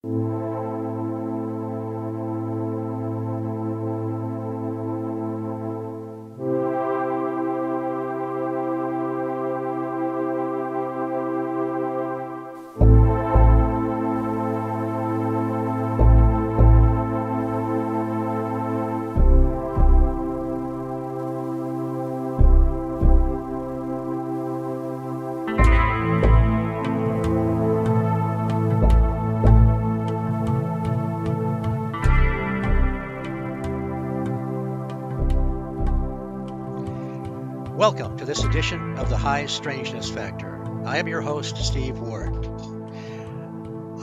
Welcome to this edition of the High Strangeness Factor. I am your host, Steve Ward.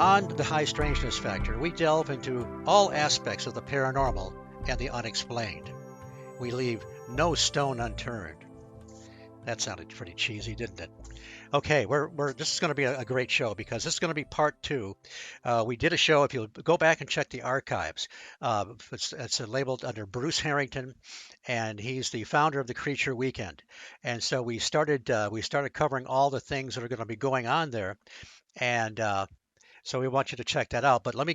On the High Strangeness Factor, we delve into all aspects of the paranormal and the unexplained. We leave no stone unturned. That sounded pretty cheesy, didn't it? Okay, this is going to be a great show because this is going to be part two. We did a show, if you'll go back and check the archives, it's labeled under Bruce Harrington, and he's the founder of the Creature Weekend. And so we started covering all the things that are going to be going on there, and so we want you to check that out. But let me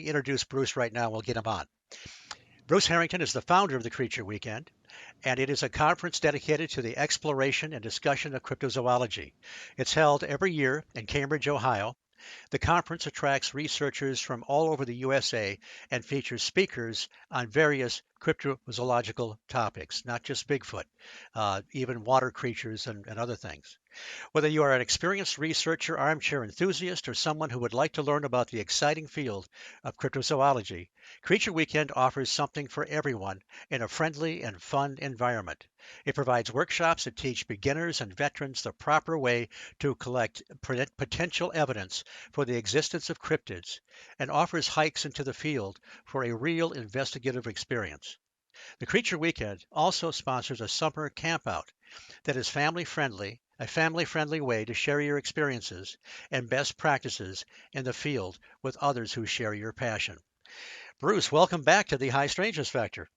introduce Bruce right now. We'll get him on. Bruce Harrington is the founder of the Creature Weekend, and it is a conference dedicated to the exploration and discussion of cryptozoology. It's held every year in Cambridge, Ohio. The conference attracts researchers from all over the USA and features speakers on various cryptozoological topics, not just Bigfoot, even water creatures and other things. Whether you are an experienced researcher, armchair enthusiast, or someone who would like to learn about the exciting field of cryptozoology, Creature Weekend offers something for everyone in a friendly and fun environment. It provides workshops that teach beginners and veterans the proper way to collect potential evidence for the existence of cryptids and offers hikes into the field for a real investigative experience. The Creature Weekend also sponsors a summer campout that is a family-friendly way to share your experiences and best practices in the field with others who share your passion. Bruce, welcome back to the High Strangeness Factor.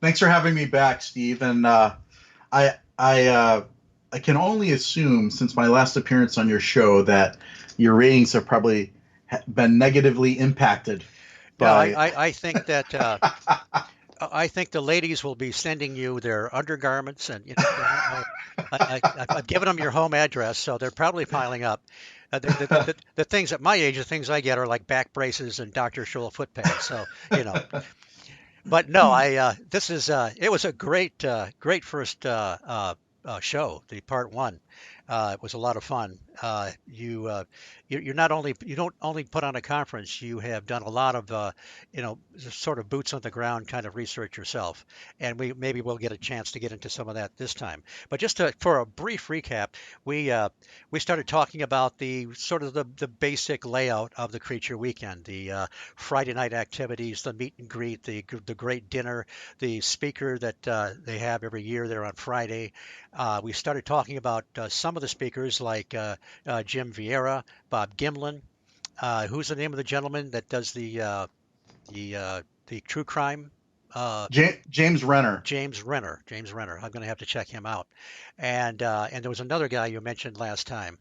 Thanks for having me back, Steve. And I can only assume, since my last appearance on your show, that your ratings have probably been negatively impacted. I think that I think the ladies will be sending you their undergarments, and I've given them your home address, so they're probably piling up. The things at my age, the things I get are like back braces and Dr. Scholl foot pads. So But no, it was a great first show, the part one. It was a lot of fun. You don't only put on a conference, you have done a lot of sort of boots on the ground kind of research yourself, and we'll get a chance to get into some of that this time. But just for a brief recap, we started talking about the sort of the basic layout of the Creature Weekend, the Friday night activities, the meet and greet, the great dinner, the speaker that they have every year there on Friday. We started talking about some of the speakers like Jim Vieira, Bob Gimlin. Who's the name of the gentleman that does the true crime? James Renner. James Renner. I'm going to have to check him out. And there was another guy you mentioned last time.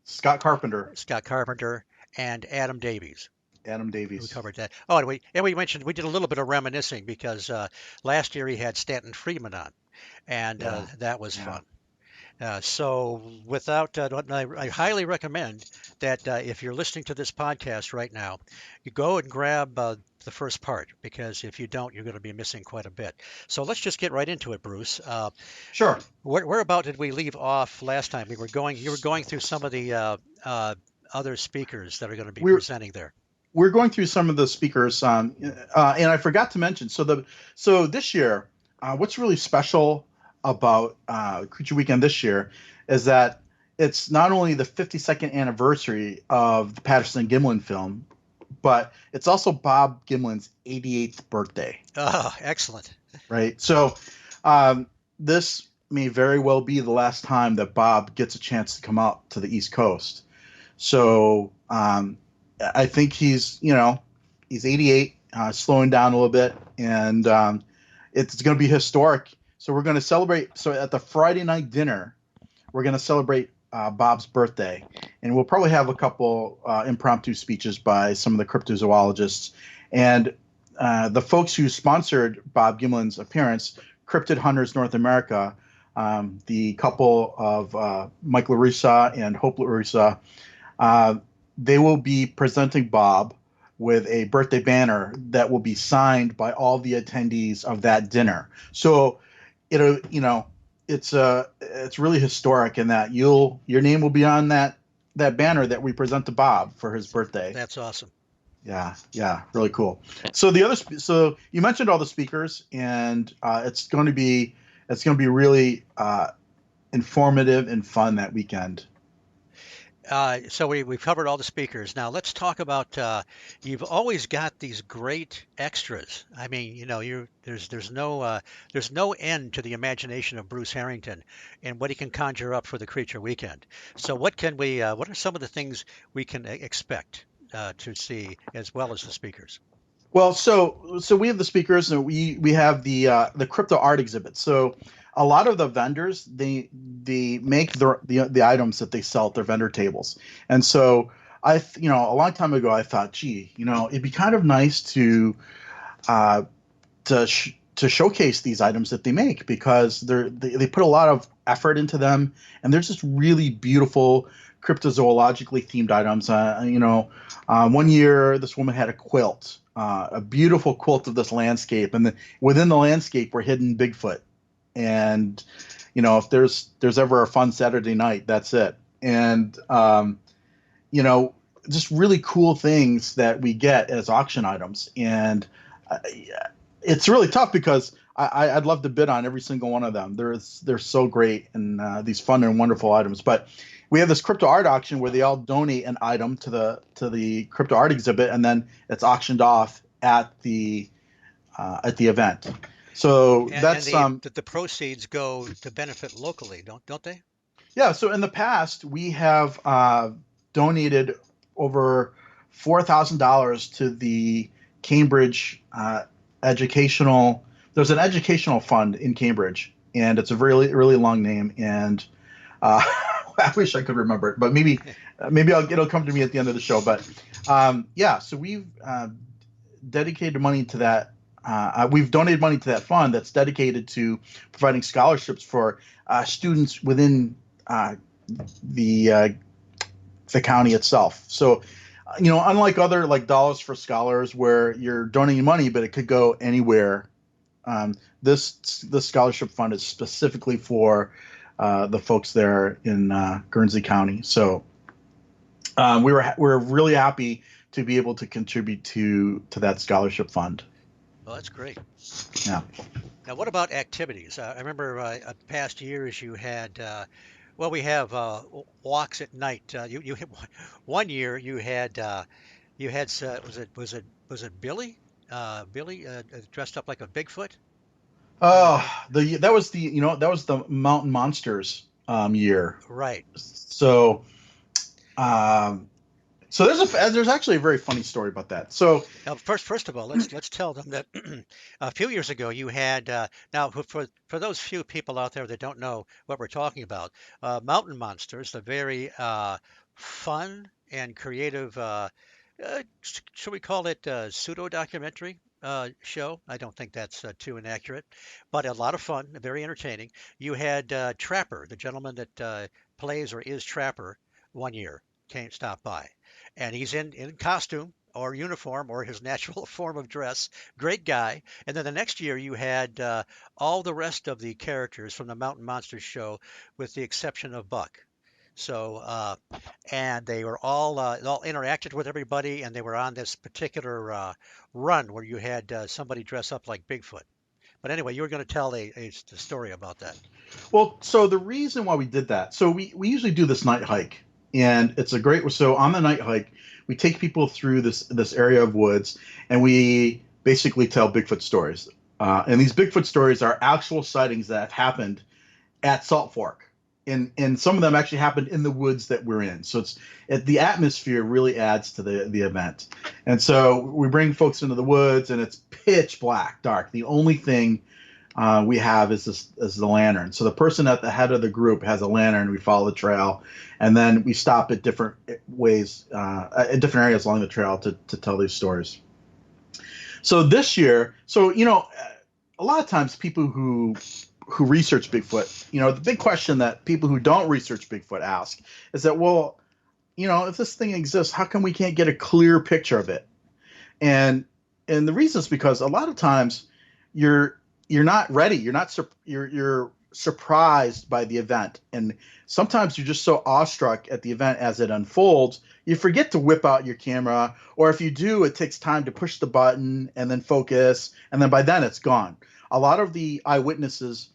Scott Carpenter and Adam Davies. We covered that. Oh, and we mentioned we did a little bit of reminiscing because last year he had Stanton Friedman on, and that was fun. So without, I highly recommend that if you're listening to this podcast right now, you go and grab the first part, because if you don't, you're going to be missing quite a bit. So let's just get right into it, Bruce. Sure. Where about did we leave off last time? You were going through some of the other speakers that are going to be presenting there. We're going through some of the speakers, and I forgot to mention. So this year, what's really special about Creature Weekend this year is that it's not only the 52nd anniversary of the Patterson Gimlin film, but it's also Bob Gimlin's 88th birthday. Oh, excellent. Right. So this may very well be the last time that Bob gets a chance to come out to the East Coast. So I think he's 88, slowing down a little bit, and it's going to be historic. So we're going to celebrate. So at the Friday night dinner, we're going to celebrate Bob's birthday, and we'll probably have a couple impromptu speeches by some of the cryptozoologists. And the folks who sponsored Bob Gimlin's appearance, Cryptid Hunters North America, the couple of Mike LaRussa and Hope LaRussa, they will be presenting Bob with a birthday banner that will be signed by all the attendees of that dinner. So it's really historic in that your name will be on that banner that we present to Bob for his birthday. That's awesome. Yeah, really cool. So so you mentioned all the speakers, and it's going to be really informative and fun that weekend. So we've covered all the speakers. Now let's talk about. You've always got these great extras. I mean, there's no end to the imagination of Bruce Harrington and what he can conjure up for the Creature Weekend. So what are some of the things we can expect to see as well as the speakers? Well, so we have the speakers, and we have the crypto art exhibit. So a lot of the vendors, they make the items that they sell at their vendor tables. And so a long time ago I thought, gee, it'd be kind of nice to showcase these items that they make, because they put a lot of effort into them, and they're just really beautiful cryptozoologically themed items. One year this woman had a quilt, a beautiful quilt of this landscape, and within the landscape were hidden Bigfoot. And if there's ever a fun Saturday night, that's it. And just really cool things that we get as auction items. And it's really tough because I'd love to bid on every single one of them. They're so great, and these fun and wonderful items. But we have this crypto art auction where they all donate an item to the crypto art exhibit, and then it's auctioned off at the event. So the proceeds go to benefit locally, don't they? Yeah. So in the past, we have donated over $4,000 to the Cambridge educational. There's an educational fund in Cambridge, and it's a really, really long name, and I wish I could remember it, but maybe it'll come to me at the end of the show. But so we've dedicated money to that. We've donated money to that fund that's dedicated to providing scholarships for students within the county itself. So, unlike other like Dollars for Scholars where you're donating money, but it could go anywhere, this scholarship fund is specifically for the folks there in Guernsey County. So we're really happy to be able to contribute to that scholarship fund. Well, that's great. Yeah. Now, what about activities? I remember past years you had, we have walks at night. You one year you had was it Billy? Billy dressed up like a Bigfoot. That was the Mountain Monsters year. Right. So, so there's actually a very funny story about that. So now, first of all, let's tell them that a few years ago you had now for those few people out there that don't know what we're talking about, Mountain Monsters, the very fun and creative, should we call it pseudo documentary show? I don't think that's too inaccurate, but a lot of fun, very entertaining. You had Trapper, the gentleman that plays or is Trapper, one year stop by. And he's in costume or uniform or his natural form of dress. Great guy. And then the next year you had all the rest of the characters from the Mountain Monsters show, with the exception of Buck. So and they were all interacted with everybody, and they were on this particular run where you had somebody dress up like Bigfoot. But anyway, you were going to tell a story about that. Well, so the reason why we did that, so we usually do this night hike. And it's so on the night hike, we take people through this area of woods, and we basically tell Bigfoot stories. And these Bigfoot stories are actual sightings that have happened at Salt Fork. And some of them actually happened in the woods that we're in. So the atmosphere really adds to the event. And so we bring folks into the woods, and it's pitch black, dark. The only thing we have is the lantern. So the person at the head of the group has a lantern. We follow the trail, and then we stop at different ways, in different areas along the trail to tell these stories. So this year, a lot of times people who research Bigfoot, the big question that people who don't research Bigfoot ask is that, well, if this thing exists, how come we can't get a clear picture of it? And and the reason is because a lot of times you're you're not ready. You're surprised by the event, and sometimes you're just so awestruck at the event as it unfolds, you forget to whip out your camera, or if you do, it takes time to push the button and then focus, and then by then it's gone. A lot of the eyewitnesses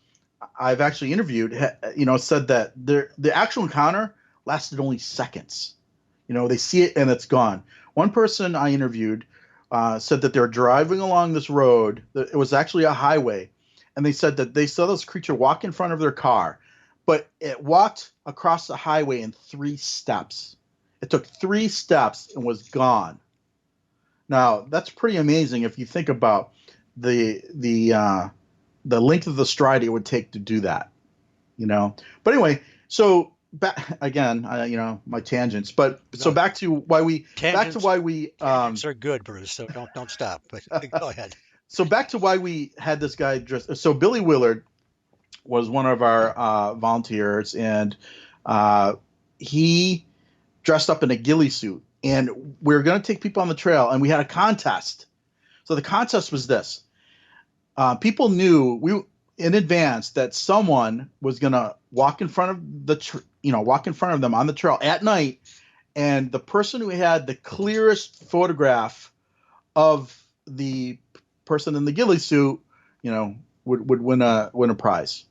I've actually interviewed, said that the actual encounter lasted only seconds. They see it and it's gone. One person I interviewed said that they're driving along this road. It was actually a highway, and they said that they saw this creature walk in front of their car, but it walked across the highway in 3 steps. It took 3 steps and was gone. Now that's pretty amazing if you think about the length of the stride it would take to do that. But anyway, so back again, my tangents. But so No, back to why we tangents are good, Bruce. So don't stop. But go ahead. so back to why we had this guy dressed. So Billy Willard was one of our volunteers, and he dressed up in a ghillie suit, and we were going to take people on the trail, and we had a contest. So the contest was this: people knew in advance that someone was going to walk in front of walk in front of them on the trail at night, and the person who had the clearest photograph of the person in the ghillie suit, would win a prize.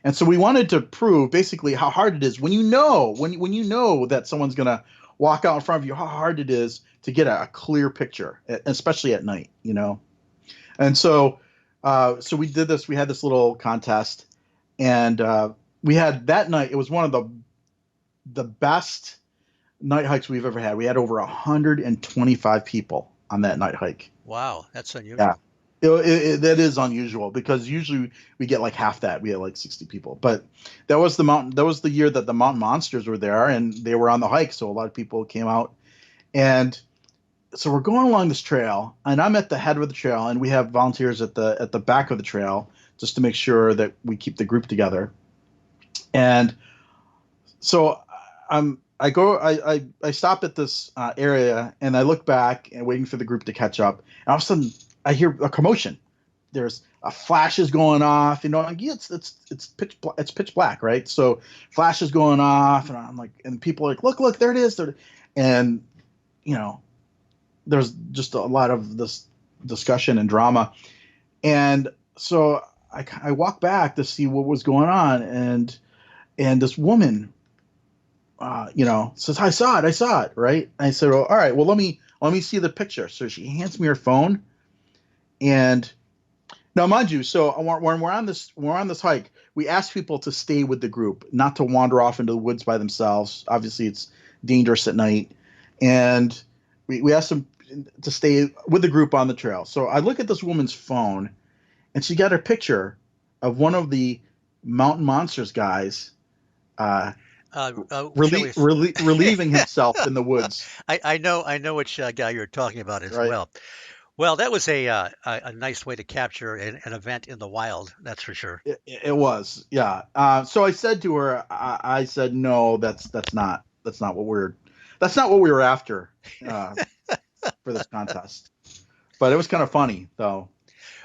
And so we wanted to prove basically how hard it is when you know that someone's going to walk out in front of you, how hard it is to get a clear picture, especially at night. And so we did this. We had this little contest, and we had that night. It was one of the best night hikes we've ever had. We had over 125 people on that night hike. Wow, that's unusual. Yeah, that is unusual because usually we get like half that. We had like 60 people, but that was the year that the mountain monsters were there, and they were on the hike, so a lot of people came out. And so we're going along this trail, and I'm at the head of the trail, and we have volunteers at the back of the trail just to make sure that we keep the group together. And so I stop at this area, and I look back and waiting for the group to catch up, and all of a sudden I hear a commotion. There's flashes going off, it's pitch black, right? So flashes going off, and I'm like, and people are like, look, there it is, and there's just a lot of this discussion and drama. And so I walk back to see what was going on, and this woman, says, I saw it, right? And I said, well, all right, well, let me see the picture. So she hands me her phone, and now, mind you, so when we're on this hike, we ask people to stay with the group, not to wander off into the woods by themselves. Obviously, it's dangerous at night, and we asked them to stay with the group on the trail. So I look at this woman's phone, and she got a picture of one of the mountain monsters guys relieving himself in the woods. I know which guy you're talking about as Right. well. Well, that was a nice way to capture an event in the wild. That's for sure. It was, yeah. So I said to her, I said, no, that's not what we were after for this contest. But it was kind of funny, though.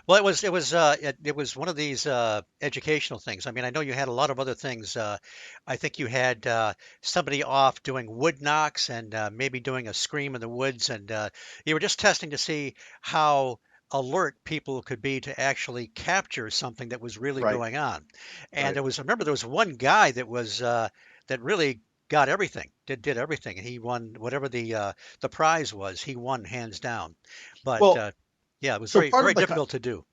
Well, it was one of these educational things. I mean, I know you had a lot of other things. I think you had somebody off doing wood knocks and maybe doing a scream in the woods, and you were just testing to see how alert people could be to actually capture something that was really Right. going on. And Right. there was one guy that was that really got everything, did everything, and he won whatever the prize was. He won hands down. But Well, yeah, it was so very part very of the difficult to do.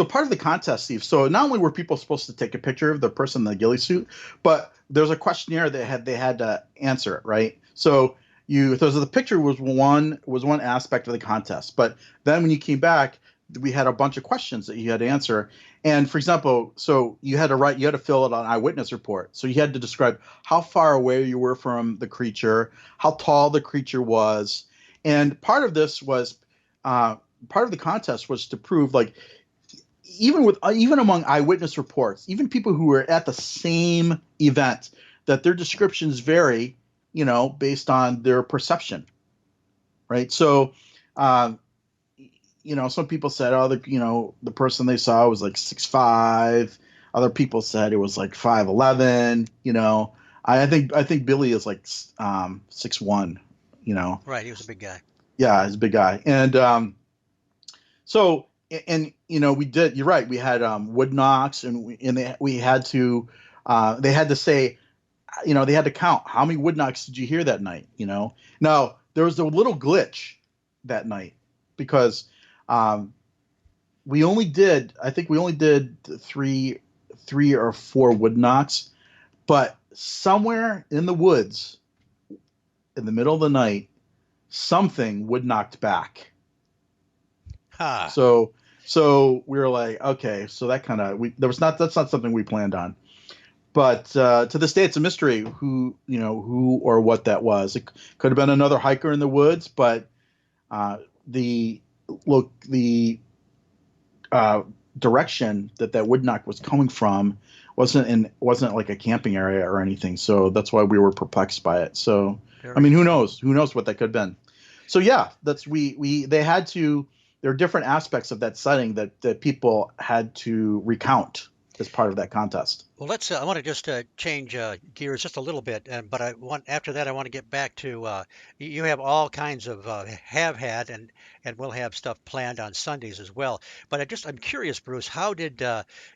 part of the contest, Steve. So not only were people supposed to take a picture of the person in the ghillie suit, but there's a questionnaire that they had to answer it, right? So the picture was one aspect of the contest, but then when you came back, we had a bunch of questions that you had to answer. And for example, so you had to fill out an eyewitness report. So you had to describe how far away you were from the creature, how tall the creature was, and part of the contest was to prove, like, even among eyewitness reports, even people who were at the same event, that their descriptions vary, based on their perception, right? So, um, some people said, oh, the person they saw was like 6'5". Other people said it was like 5'11". I think Billy is like 6'1". Right, he was a big guy. Yeah, he's a big guy, and so and we did. You're right. We had wood knocks, we had to. They had to say, they had to count how many wood knocks did you hear that night. Now there was a little glitch that night because I think we only did three or four wood knocks, but somewhere in the woods, in the middle of the night, something wood knocked back. Ha. So we were like, okay, so that's not something we planned on. But to this day, it's a mystery who or what that was. It could have been another hiker in the woods, but the direction that wood knock was coming from wasn't like a camping area or anything. So that's why we were perplexed by it. So I mean, who knows? Who knows what that could have been? So yeah, they had to. There are different aspects of that sighting that people had to recount as part of that contest. Well, I want to just change gears just a little bit, but after that I want to get back to you have all kinds of have had and will have stuff planned on Sundays as well. But I'm curious, Bruce, how did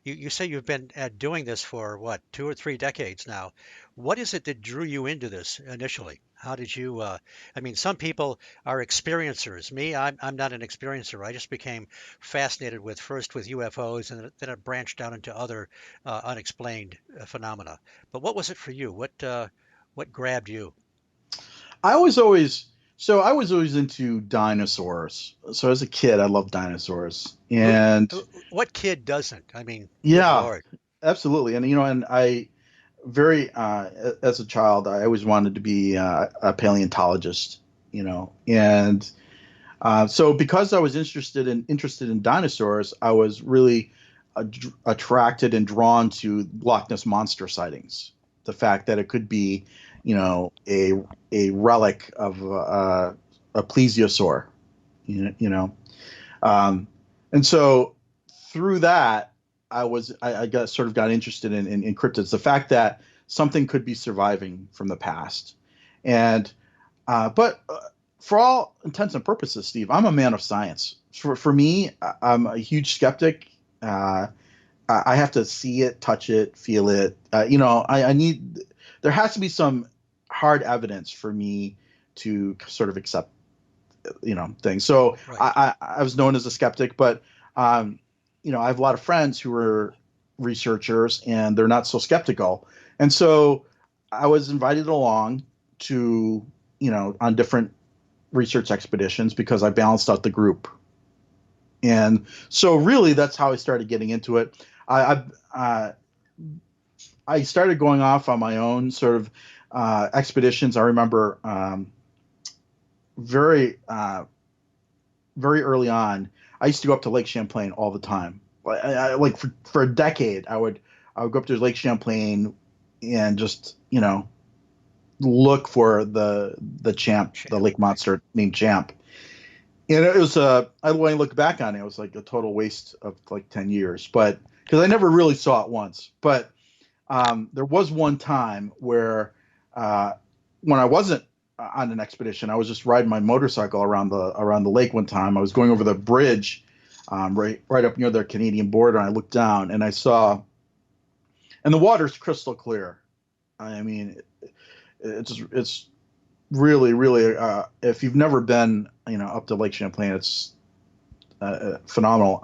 you say you've been doing this for what, 2 or 3 decades now? What is it that drew you into this initially? How did you? I mean, some people are experiencers. Me, I'm not an experiencer. I just became fascinated first with UFOs, and then it branched out into other unexplained phenomena. But what was it for you? What grabbed you? I was always into dinosaurs. So as a kid, I loved dinosaurs, Who, and what kid doesn't? I mean, good yeah, Lord. absolutely. And I very as a child, I always wanted to be a paleontologist. And so because I was interested in dinosaurs, I was really attracted and drawn to Loch Ness monster sightings. The fact that it could be, a relic of a plesiosaur, um, and so through that, I got interested in cryptids. The fact that something could be surviving from the past, and but for all intents and purposes, Steve, I'm a man of science. For me, I'm a huge skeptic. I have to see it, touch it, feel it. I need. There has to be some hard evidence for me to sort of accept, things. So Right. I was known as a skeptic, but um, I have a lot of friends who are researchers and they're not so skeptical. And so I was invited along to, on different research expeditions because I balanced out the group. And so really that's how I started getting into it. I started going off on my own sort of expeditions. I remember very very early on, I used to go up to Lake Champlain all the time. Like for a decade, I would go up to Lake Champlain and just look for the champ, the Champ, lake right. monster named Champ. And it was when I look back on it, it was like a total waste of like 10 years, but because I never really saw it once. But there was one time where uh, when I wasn't on an expedition, I was just riding my motorcycle around the lake one time. I was going over the bridge right up near the Canadian border, and I looked down and I saw, and the water's crystal clear. I mean, it's really really if you've never been up to Lake Champlain, it's phenomenal.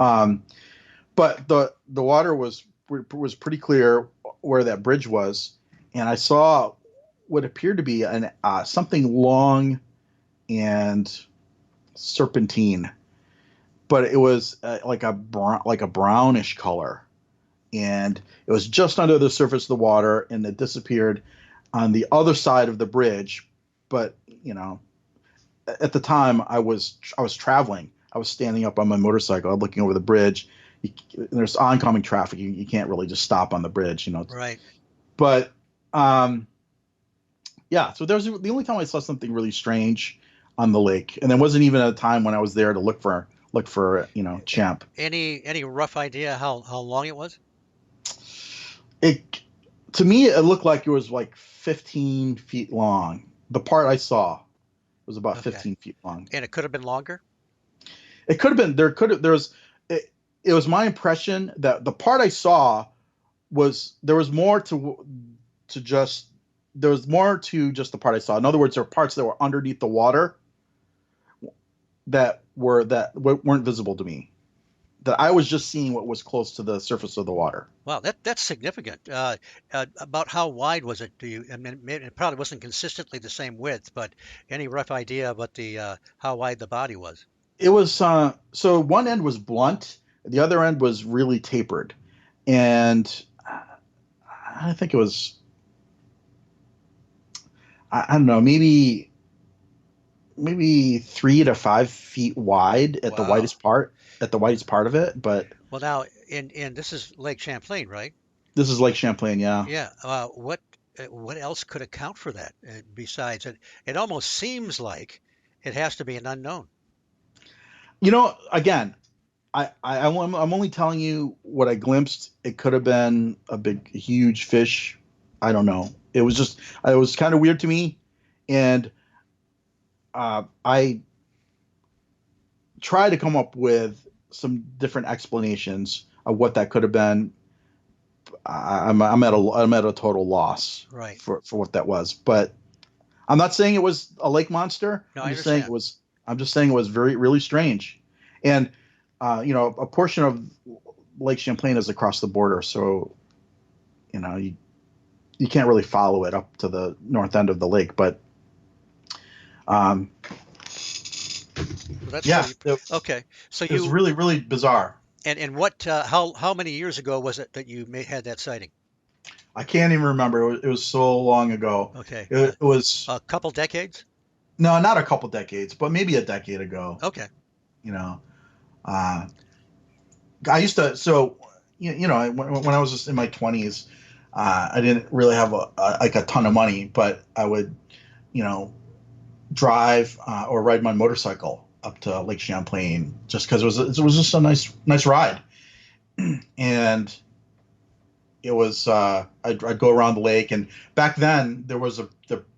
But the water was pretty clear where that bridge was, and I saw what appeared to be an something long and serpentine. but it was like a brownish color, and it was just under the surface of the water, and it disappeared on the other side of the bridge. But at the time I was traveling. I was standing up on my motorcycle, looking over the bridge. There's oncoming traffic. You can't really just stop on the bridge. Right. But um, yeah, so there's the only time I saw something really strange on the lake, and there wasn't even a time when I was there to look for Champ. Any rough idea how long it was? It To me it looked like it was like 15 feet long. The part I saw was about Okay. 15 feet long. And it could have been longer? It could have been there. Could have there's it was my impression that the part I saw was there was more to just there was more to just the part I saw. In other words, there were parts that were underneath the water that weren't visible to me. That I was just seeing what was close to the surface of the water. Wow, that's significant. About how wide was it? I mean, it probably wasn't consistently the same width, but any rough idea about the how wide the body was? It was so one end was blunt, the other end was really tapered, and I think it was I don't know, maybe 3 to 5 feet wide Wow. at the widest part of it. But Well, now in this is Lake Champlain, right? this is Lake Champlain, yeah. Yeah. What else could account for that besides it? It almost seems like it has to be an unknown. Again, I'm only telling you what I glimpsed. It could have been a big, huge fish. I don't know. It was kind of weird to me, and I try to come up with some different explanations of what that could have been. I'm at a total loss Right. for what that was. But I'm not saying it was a lake monster. No, I'm I just saying it understand. was. I'm just saying it was very really strange, and a portion of Lake Champlain is across the border, so you can't really follow it up to the north end of the lake. But um, Well, that's yeah, pretty. Okay. So it was you really really bizarre. and what how many years ago was it that you had that sighting? I can't even remember. It was so long ago. Okay. It was A couple decades? no, not a couple decades, but maybe a decade ago. Okay. You know, uh, I used to. So when I was just in my 20s, I didn't really have like a ton of money, but I would you know drive or ride my motorcycle up to Lake Champlain just because it was just a nice ride, and I'd go around the lake, and back then there was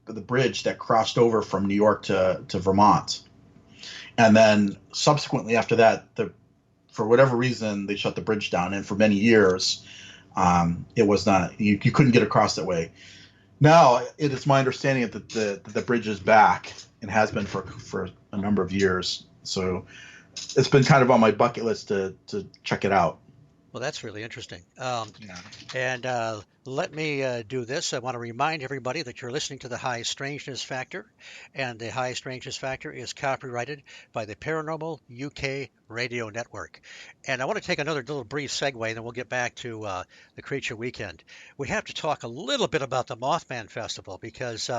the bridge that crossed over from New York to Vermont, and then subsequently after that, for whatever reason they shut the bridge down, and for many years, it was not you couldn't get across that way. Now it is my understanding that the bridge is back and has been for a number of years. So it's been kind of on my bucket list to check it out. Well, that's really interesting. Yeah. And let me do this. I want to remind everybody that you're listening to the High Strangeness Factor, and the High Strangeness Factor is copyrighted by the Paranormal UK Radio Network. And I want to take another little brief segue, and then we'll get back to the Creature Weekend. We have to talk a little bit about the Mothman Festival because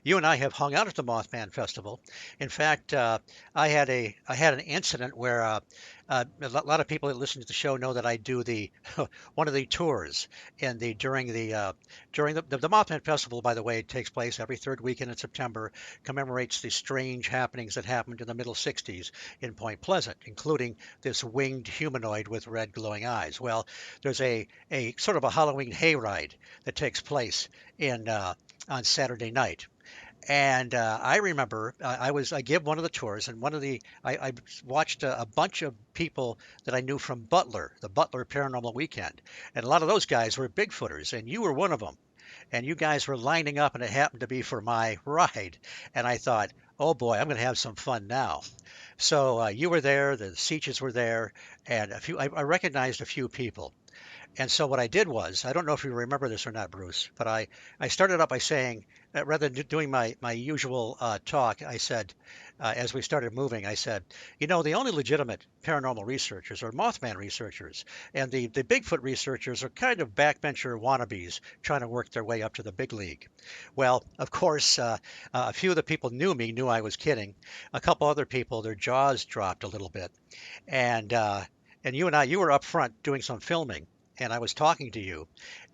you and I have hung out at the Mothman Festival. In fact, I had an incident where a lot of people that listen to the show know that I do the one of the tours in the during the Mothman Festival. By the way, it takes place every third weekend in September, commemorates the strange happenings that happened in the middle '60s in Point Pleasant, including this winged humanoid with red glowing eyes. Well, there's a sort of a Halloween hayride that takes place in on Saturday night. And I remember I give one of the tours, and I watched a bunch of people that I knew from Butler, the Butler Paranormal Weekend, and a lot of those guys were Bigfooters, and you were one of them. And you guys were lining up, and it happened to be for my ride. And I thought, oh boy, I'm going to have some fun now. So you were there, the Seaches were there, and I recognized a few people. And so what I did was, I don't know if you remember this or not, Bruce, but I started out by saying, rather than doing my usual talk, I said, as we started moving, I said, the only legitimate paranormal researchers are Mothman researchers, and the Bigfoot researchers are kind of backbencher wannabes trying to work their way up to the big league. Well, of course, a few of the people knew I was kidding. A couple other people, their jaws dropped a little bit, and you were up front doing some filming, and I was talking to you,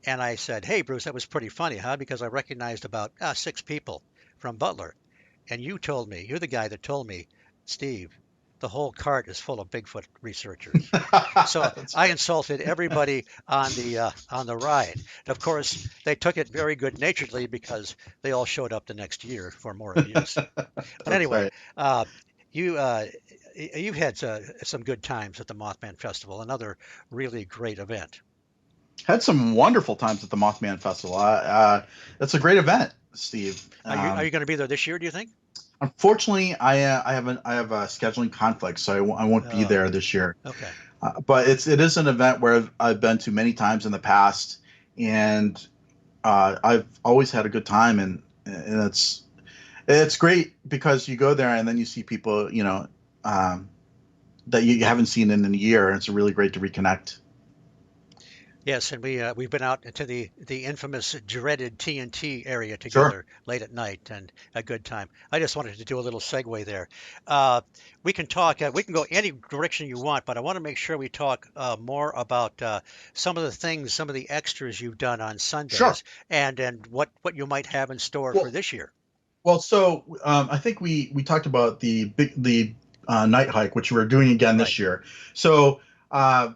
and I said, "Hey, Bruce, that was pretty funny, huh?" Because I recognized about six people from Butler, and you're the guy that told me, Steve, the whole cart is full of Bigfoot researchers. So That's I right. insulted everybody on the ride. And of course, they took it very good naturedly because they all showed up the next year for more abuse. But That's anyway, right. uh, you you've had some good times at the Mothman Festival, another really great event. Had some wonderful times at the Mothman Festival. It's a great event, Steve. Are you going to be there this year? Do you think? Unfortunately, I have a scheduling conflict, so I won't be Oh, there this year. okay. But it is an event where I've been to many times in the past, and I've always had a good time, and it's great because you go there and then you see people um, that you haven't seen in a year, and it's really great to reconnect. Yes, and we've been out to the infamous dreaded TNT area Sure. together late at night, and a good time. I just wanted to do a little segue there. Uh, we can talk. We can go any direction you want, but I want to make sure we talk more about some of the things, some of the extras you've done on Sure. Sundays, and what you might have in store for Well, this year. I think we talked about the night hike, which we're doing again Right. this year. So uh,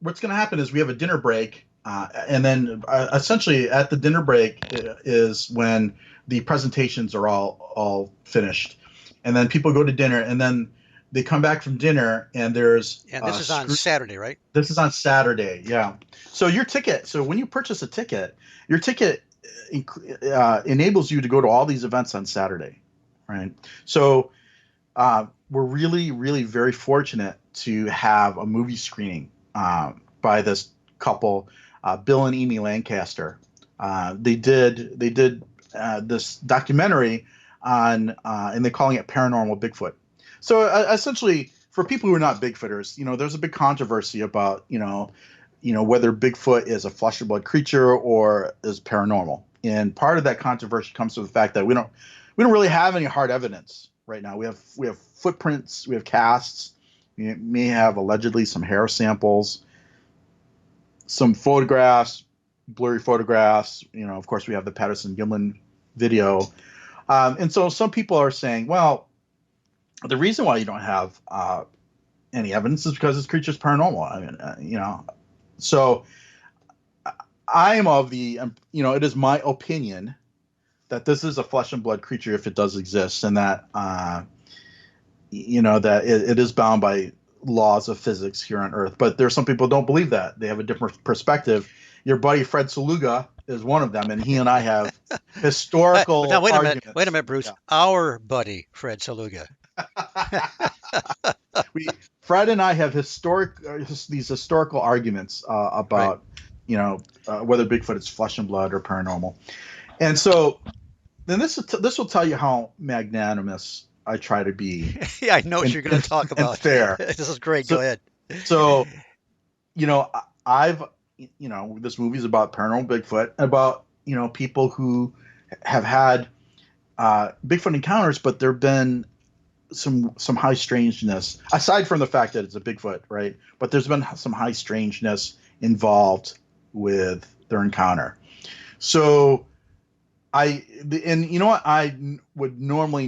what's going to happen is we have a dinner break, and then essentially at the dinner break is when the presentations are all finished, and then people go to dinner, and then they come back from dinner, and there's And this is on Saturday, right? this is on Saturday, yeah. So your ticket, so when you purchase a ticket, your ticket enables you to go to all these events on Saturday, right? So we're really, really very fortunate to have a movie screening by this couple, Bill and Amy Lancaster. They did this documentary on, and they're calling it Paranormal Bigfoot. So essentially, for people who are not Bigfooters, there's a big controversy about whether Bigfoot is a flesh and blood creature or is paranormal. And part of that controversy comes from the fact that we don't really have any hard evidence right now. We have footprints, we have casts, we may have allegedly some hair samples, some photographs, blurry photographs. Of course, we have the Patterson Gimlin video, and so some people are saying, well, the reason why you don't have any evidence is because this creature's paranormal. I mean, so I am of the, it is my opinion that this is a flesh and blood creature if it does exist, and that that it is bound by laws of physics here on Earth. But there's some people who don't believe that. They have a different perspective. Your buddy Fred Saluga is one of them, and he and I have But now historical wait a arguments. minute, Bruce. Yeah. Our buddy Fred Saluga. we Fred and I have these historical arguments Right. about whether Bigfoot is flesh and blood or paranormal, and so then this will tell you how magnanimous I try to be Yeah, I know what and you're going and, to talk and about. fair. This is great. Go So ahead. so I've this movie is about paranormal Bigfoot, about people who have had Bigfoot encounters, but there've been some high strangeness aside from the fact that it's a Bigfoot, right? But there's been some high strangeness involved with their encounter. So and you know what, I would normally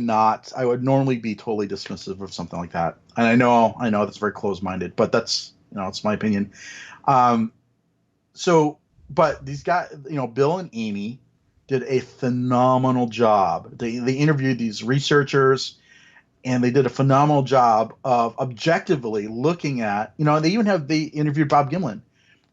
be totally dismissive of something like that, and I know that's very close-minded, but that's it's my opinion. um so but these guys, Bill and Amy did a phenomenal job. They interviewed these researchers, and they did a phenomenal job of objectively looking at, they interviewed Bob Gimlin,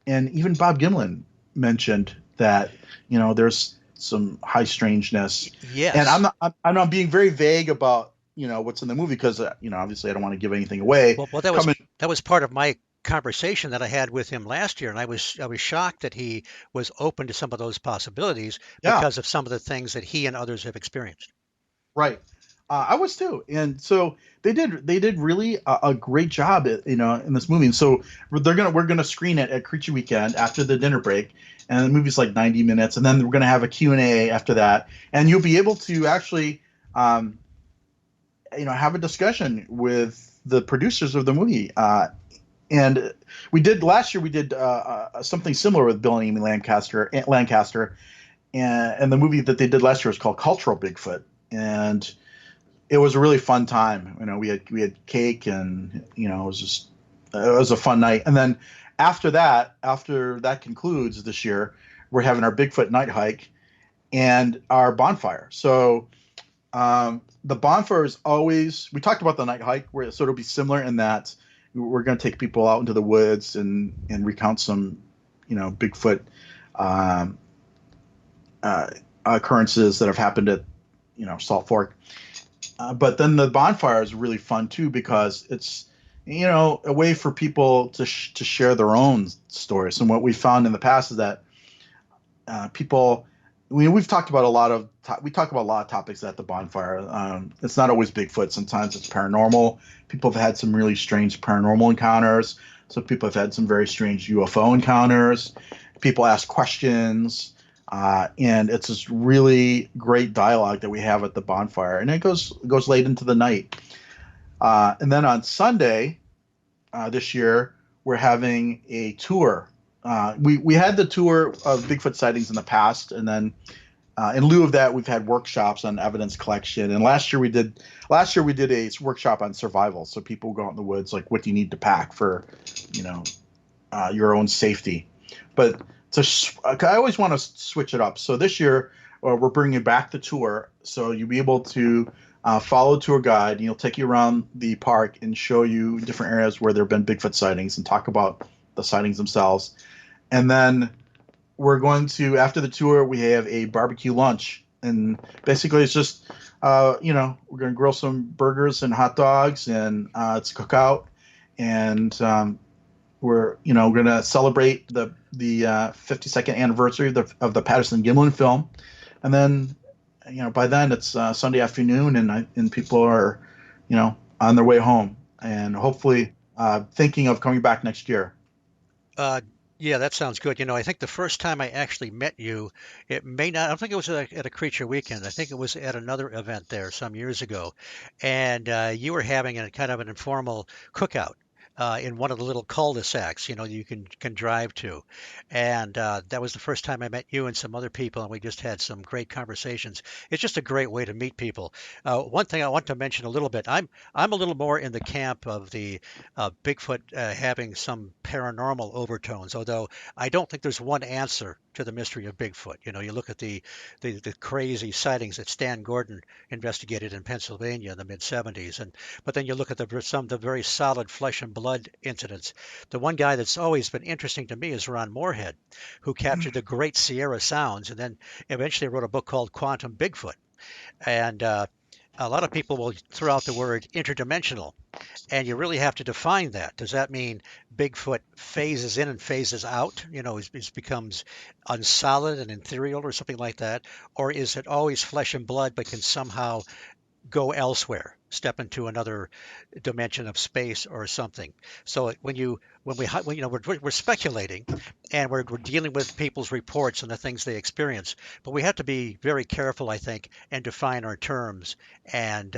and even Bob Gimlin mentioned that there's some high strangeness. And Yes. I'm not being very vague about what's in the movie because obviously I don't want to give anything away. Well, Coming, that was part of my conversation that I had with him last year, and I was shocked that he was open to some of those possibilities Yeah, because of some of the things that he and others have experienced. right. I was too, and so they did really a great job, in this movie. And so we're gonna screen it at Creature Weekend after the dinner break, and the movie's like 90 minutes, and then we're gonna have a Q&A after that, and you'll be able to actually, um, have a discussion with the producers of the movie. And we did last year. We did something similar with Bill and Amy Lancaster, and the movie that they did last year was called Cultural Bigfoot, and it was a really fun time. We had cake, and it was a fun night. And then after that concludes this year, we're having our Bigfoot night hike and our bonfire. So the bonfire is always, we talked about the night hike, where so it'll be similar in that we're going to take people out into the woods and recount some Bigfoot um, occurrences that have happened at Salt Fork. But then the bonfire is really fun too, because it's a way for people to share their own stories. And what we found in the past is that people, we've talked about we talk about a lot of topics at the bonfire. It's not always Bigfoot. Sometimes it's paranormal. People have had some really strange paranormal encounters. Some people have had some very strange UFO encounters. People ask questions. And it's this really great dialogue that we have at the bonfire, and it goes late into the night. And then on Sunday this year, we're having a tour. We had the tour of Bigfoot sightings in the past, and then in lieu of that, we've had workshops on evidence collection. And last year we did a workshop on survival. So people go out in the woods, like, what do you need to pack for, your own safety. But I always want to switch it up. So this year we're bringing back the tour. So you'll be able to follow a tour guide, and he'll take you around the park and show you different areas where there have been Bigfoot sightings and talk about the sightings themselves. And then we're going to, after the tour, we have a barbecue lunch. And basically it's just, we're going to grill some burgers and hot dogs, and it's a cookout. And we're going to celebrate the 52nd anniversary of the Patterson-Gimlin film. And then, by then it's Sunday afternoon, and people are, on their way home, and hopefully thinking of coming back next year. Yeah, that sounds good. I think the first time I actually met you, it may not, I don't think it was at a Creature Weekend. I think it was at another event there some years ago. And you were having a kind of an informal cookout. In one of the little cul-de-sacs, you can drive to, and that was the first time I met you and some other people, and we just had some great conversations. It's just a great way to meet people. One thing I want to mention a little bit, I'm a little more in the camp of the Bigfoot having some paranormal overtones, although I don't think there's one answer to the mystery of Bigfoot. You look at the crazy sightings that Stan Gordon investigated in Pennsylvania in the mid 70s, but then you look at some of the very solid flesh and blood incidents. The one guy that's always been interesting to me is Ron Moorhead, who captured the Great Sierra Sounds and then eventually wrote a book called Quantum Bigfoot. And a lot of people will throw out the word interdimensional, and you really have to define that. Does that mean Bigfoot phases in and phases out? It becomes unsolid and ethereal or something like that? Or is it always flesh and blood but can somehow go elsewhere, step into another dimension of space or something? So we're speculating, and we're dealing with people's reports and the things they experience, but we have to be very careful, I think, and define our terms. And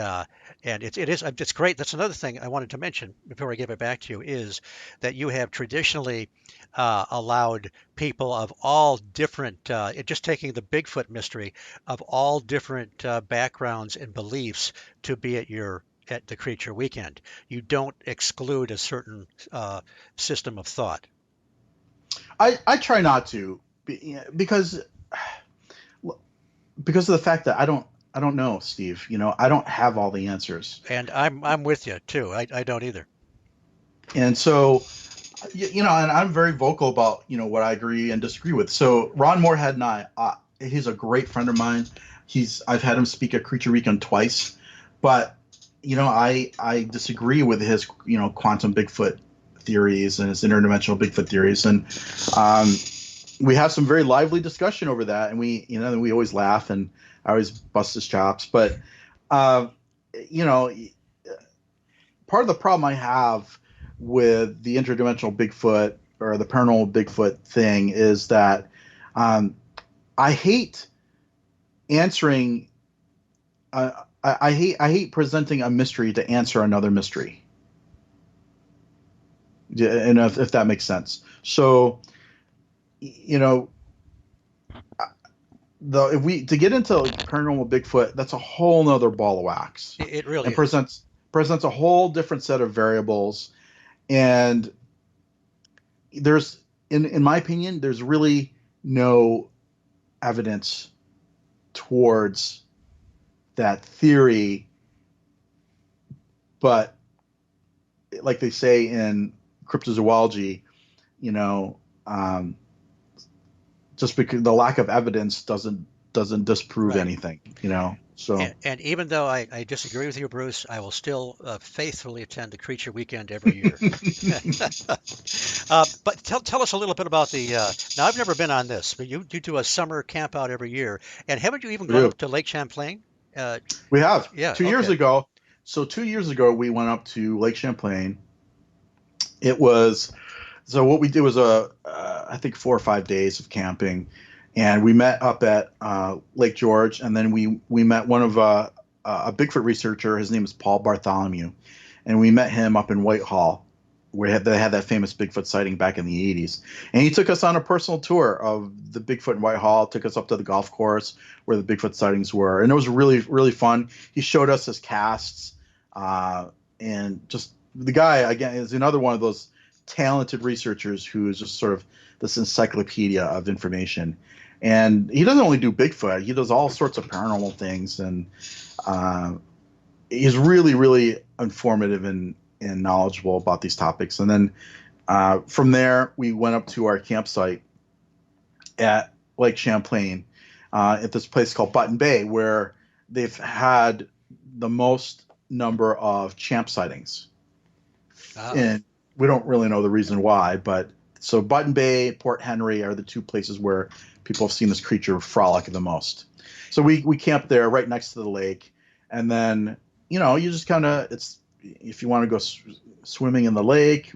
it's great. That's another thing I wanted to mention before I give it back to you, is that you have traditionally allowed people of all different, just taking the Bigfoot mystery, of all different backgrounds and beliefs to be at the Creature Weekend. You don't exclude a certain system of thought. I try not to, because of the fact that I don't know, Steve. I don't have all the answers. And I'm with you too. I don't either. And so, and I'm very vocal about what I agree and disagree with. So Ron Moorhead and he's a great friend of mine. I've had him speak at Creature Weekend twice, but I disagree with his quantum Bigfoot theories and his interdimensional Bigfoot theories, and um, we have some very lively discussion over that, and we always laugh, and I always bust his chops, but uh, you know, part of the problem I have with the interdimensional Bigfoot or the paranormal Bigfoot thing is that um, I hate answering. I hate presenting a mystery to answer another mystery. Yeah, and if that makes sense. So, you know, if we to get into paranormal Bigfoot, that's a whole nother ball of wax, It really and is. presents a whole different set of variables. And there's, in my opinion, there's really no evidence towards that theory. But like they say in cryptozoology, you know, um, just because the lack of evidence doesn't disprove Right. anything, you know. So And even though I disagree with you, Bruce, I will still faithfully attend the Creature Weekend every year. But tell us a little bit about the. Now, I've never been on this, but you do a summer camp out every year. And haven't you even we gone do. up to Lake Champlain? Uh, We have yeah, 2 years okay. ago. So 2 years ago, we went up to Lake Champlain. It was so what we did was I think 4 or 5 days of camping, and we met up at Lake George, and then we met one of a Bigfoot researcher. His name is Paul Bartholomew, and we met him up in Whitehall, where they had that famous Bigfoot sighting back in the 80s. And he took us on a personal tour of the Bigfoot in Whitehall, took us up to the golf course where the Bigfoot sightings were. And it was really, really fun. He showed us his casts. And just the guy, again, is another one of those talented researchers who is just sort of this encyclopedia of information. And he doesn't only do Bigfoot, he does all sorts of paranormal things. And uh, he's really, really informative and knowledgeable about these topics. And then from there, we went up to our campsite at Lake Champlain at this place called Button Bay, where they've had the most number of champ sightings. Ah, And we don't really know the reason why, but so Button Bay, Port Henry are the two places where people have seen this creature frolic the most. So we camped there right next to the lake, and then you just kind of it's if you want to go swimming in the lake,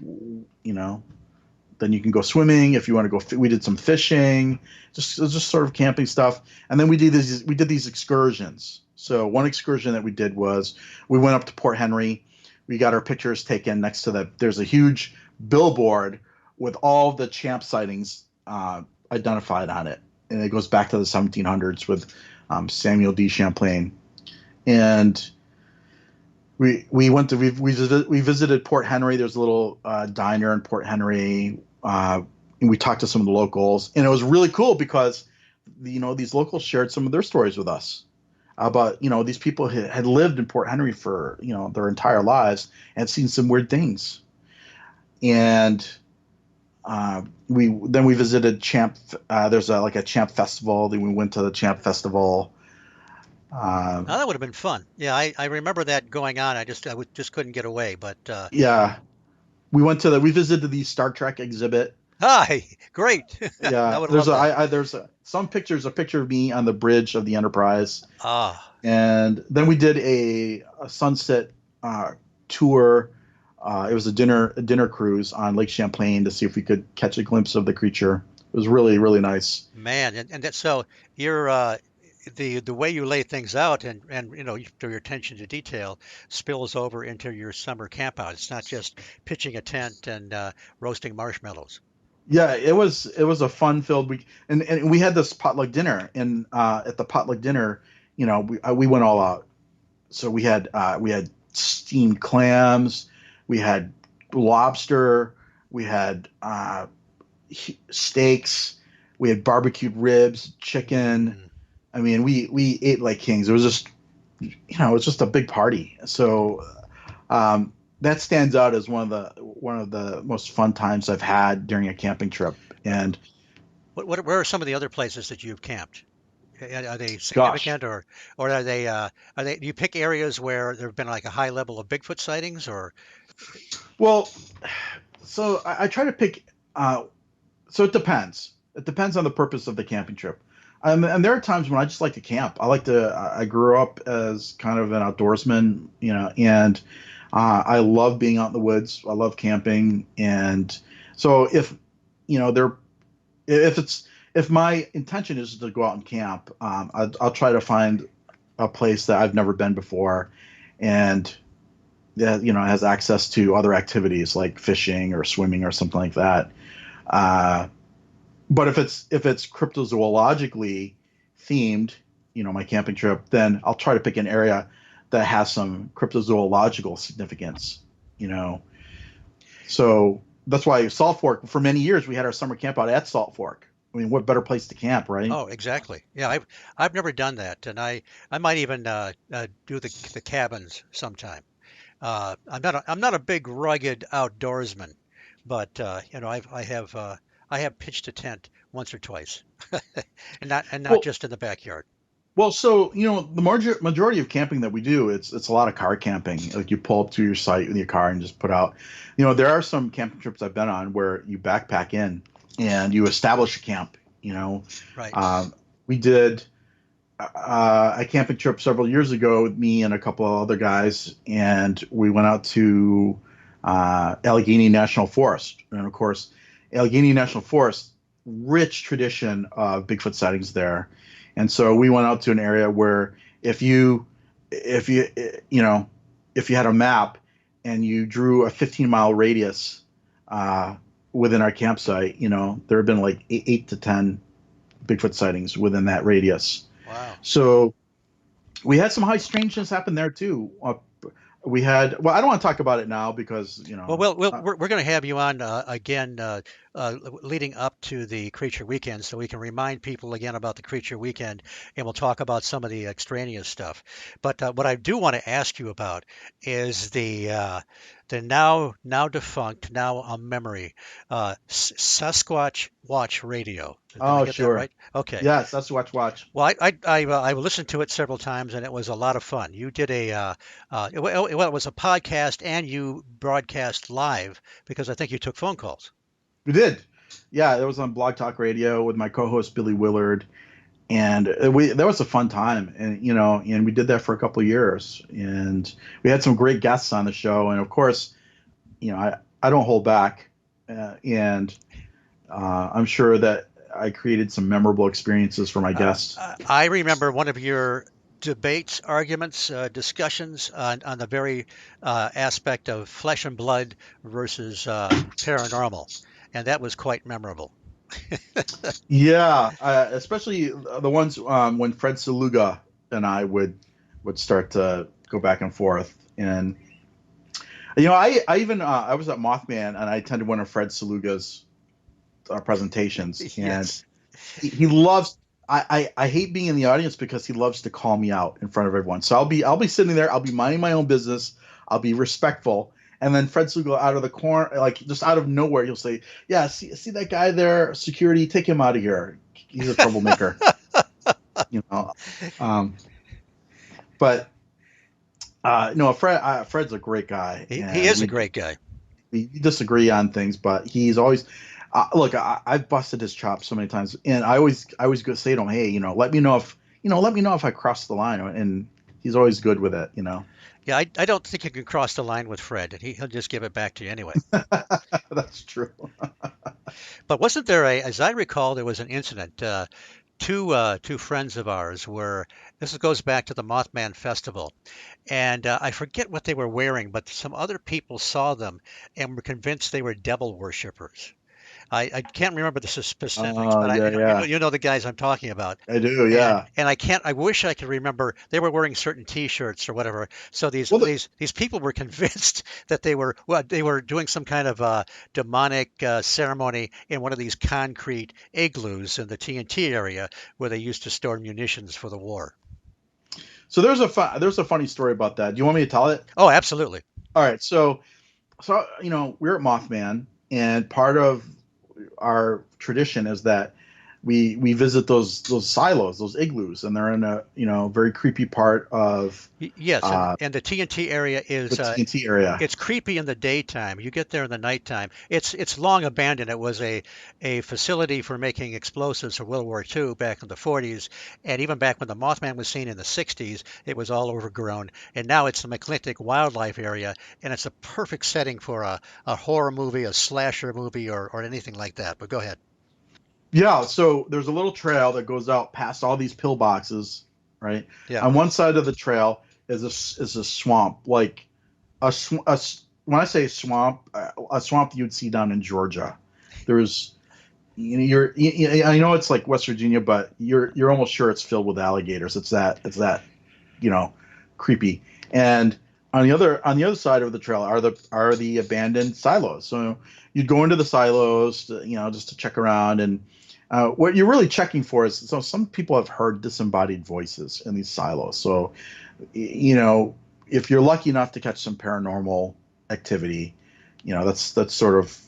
then you can go swimming. If you want to go, we did some fishing, just sort of camping stuff, and then we did these excursions. So one excursion that we did was we went up to Port Henry. We got our pictures taken next to there's a huge billboard with all the champ sightings identified on it, and it goes back to the 1700s with Samuel D. Champlain. And we visited Port Henry. There's a little diner in Port Henry, and we talked to some of the locals, and it was really cool because these locals shared some of their stories with us about these people had lived in Port Henry for their entire lives and seen some weird things. And we visited Champ. There's a Champ festival. Then we went to the Champ festival. now that would have been fun. Yeah, I remember that going on. Just couldn't get away. But Yeah, we visited the Star Trek exhibit. hi, great. I Yeah, would love that. there's some pictures, a picture of me on the bridge of the Enterprise, Ah, and then we did a sunset tour. It was a dinner cruise on Lake Champlain to see if we could catch a glimpse of the creature. It was really, really nice. man, and that so you're the way you lay things out and your attention to detail spills over into your summer camp out. It's not just pitching a tent and roasting marshmallows. Yeah, it was a fun filled week, and we had this potluck dinner, and at the potluck dinner, we went all out. So we had steamed clams, we had lobster, we had steaks, we had barbecued ribs, chicken. Mm. I mean, we ate like kings. It was just it was just a big party. So that stands out as one of the most fun times I've had during a camping trip. And Where are some of the other places that you've camped? Are they gosh, significant, or are they? Do you pick areas where there have been like a high level of Bigfoot sightings, or well, So I try to pick. So it depends. It depends on the purpose of the camping trip. And there are times when I just like to camp. I grew up as kind of an outdoorsman, and I love being out in the woods. I love camping, and so there, if my intention is to go out and camp, I'll try to find a place that I've never been before, and that has access to other activities like fishing or swimming or something like that. Uh, but if it's cryptozoologically themed, my camping trip, then I'll try to pick an area that has some cryptozoological significance. You know, so that's why Salt Fork, for many years, we had our summer camp out at Salt Fork. I mean, what better place to camp, right? Oh, exactly. Yeah, I've never done that, and I might even do the cabins sometime. I'm not a big rugged outdoorsman, but I have pitched a tent once or twice, and not Well, just in the backyard. so the majority of camping that we do, it's a lot of car camping. Like you pull up to your site with your car and just put out. There are some camping trips I've been on where you backpack in and you establish a camp. Right. We did a camping trip several years ago with me and a couple of other guys, and we went out to Allegheny National Forest, and of course, Allegheny National Forest, rich tradition of Bigfoot sightings there, and so we went out to an area where if you if you had a map and you drew a 15-mile radius within our campsite, there have been like eight to 10 Bigfoot sightings within that radius. Wow. So we had some high strangeness happen there too. We had, well, I don't want to talk about it now because Well, we're going to have you on again leading up to the Creature Weekend, so we can remind people again about the Creature Weekend, and we'll talk about some of the extraneous stuff. But what I do want to ask you about is the now defunct, now a memory, Sasquatch Watch Radio. Did I oh get that sure, right? Okay. yes, that's watch. Well, I listened to it several times, and it was a lot of fun. You did it was a podcast, and you broadcast live because I think you took phone calls. We did, yeah, it was on Blog Talk Radio with my co-host Billy Willard, and we that was a fun time, and and we did that for a couple of years, and we had some great guests on the show, and of course, I don't hold back, and I'm sure that I created some memorable experiences for my guests. I remember one of your debates, arguments, discussions on the very aspect of flesh and blood versus paranormal, and that was quite memorable. Yeah, especially the ones when Fred Saluga and I would start to go back and forth, and I even I was at Mothman and I attended one of Fred Saluga's presentations, and Yes. he loves. I hate being in the audience because he loves to call me out in front of everyone. So I'll be sitting there, I'll be minding my own business, I'll be respectful, and then Fred Sugo out of the corner, like just out of nowhere, he'll say, "Yeah, see that guy there, security, take him out of here. He's a troublemaker." you know, um, but no, Fred's a great guy, He and is a great guy. we disagree on things, but he's always look. I've busted his chops so many times, and I always go say to him, "Hey, let me know if I cross the line," and he's always good with it. Yeah, I don't think you can cross the line with Fred, and he'll just give it back to you anyway. That's true. But wasn't there as I recall, there was an incident. Two friends of ours were. This goes back to the Mothman Festival, and I forget what they were wearing, but some other people saw them and were convinced they were devil worshippers. I can't remember the specifics, but Yeah, yeah, you know the guys I'm talking about. I do. And Yeah. and I can't. I wish I could remember. They were wearing certain T-shirts or whatever. So Well, these people were convinced that they were doing some kind of demonic ceremony in one of these concrete igloos in the TNT area where they used to store munitions for the war. so there's a funny story about that. Do you want me to tell it? Oh, absolutely. All right. So we're at Mothman, and part of our tradition is that we visit those silos, those igloos, and they're in a very creepy part of Yes, and the TNT area the is TNT area. it's creepy in the daytime. You get there in the nighttime. It's long abandoned. It was a facility for making explosives for World War II back in the 40s, and even back when the Mothman was seen in the 60s, it was all overgrown. And now it's the McClintic Wildlife Area, and it's a perfect setting for a horror movie, a slasher movie, or anything like that. But go ahead. Yeah, so there's a little trail that goes out past all these pillboxes, right? Yeah. On one side of the trail is a swamp, like when I say swamp, a swamp you'd see down in Georgia. There's I know it's like West Virginia, but you're almost sure it's filled with alligators. It's that you know creepy. And on the other side of the trail are the abandoned silos. So you'd go into the silos, just to check around, and what you're really checking for is, so some people have heard disembodied voices in these silos. So if you're lucky enough to catch some paranormal activity, that's sort of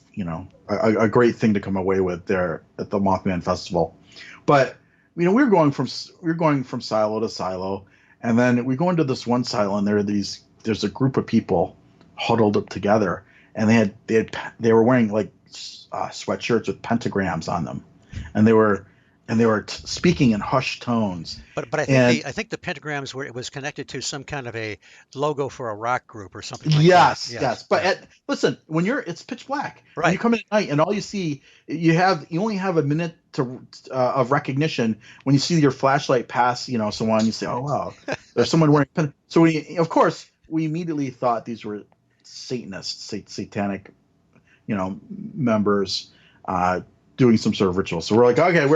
a great thing to come away with there at the Mothman Festival. But we're going from silo to silo, and then we go into this one silo, and there's a group of people huddled up together, and they were wearing like sweatshirts with pentagrams on them, and they were speaking in hushed tones. But I think the pentagrams it was connected to some kind of a logo for a rock group or something like that. Yes. But listen, it's pitch black. Right. When you come in at night and all you see, you only have a minute of recognition when you see your flashlight pass, someone, you say, oh wow, there's someone wearing. So of course we immediately thought these were Satanists, satanic, members doing some sort of ritual. So we're like, okay,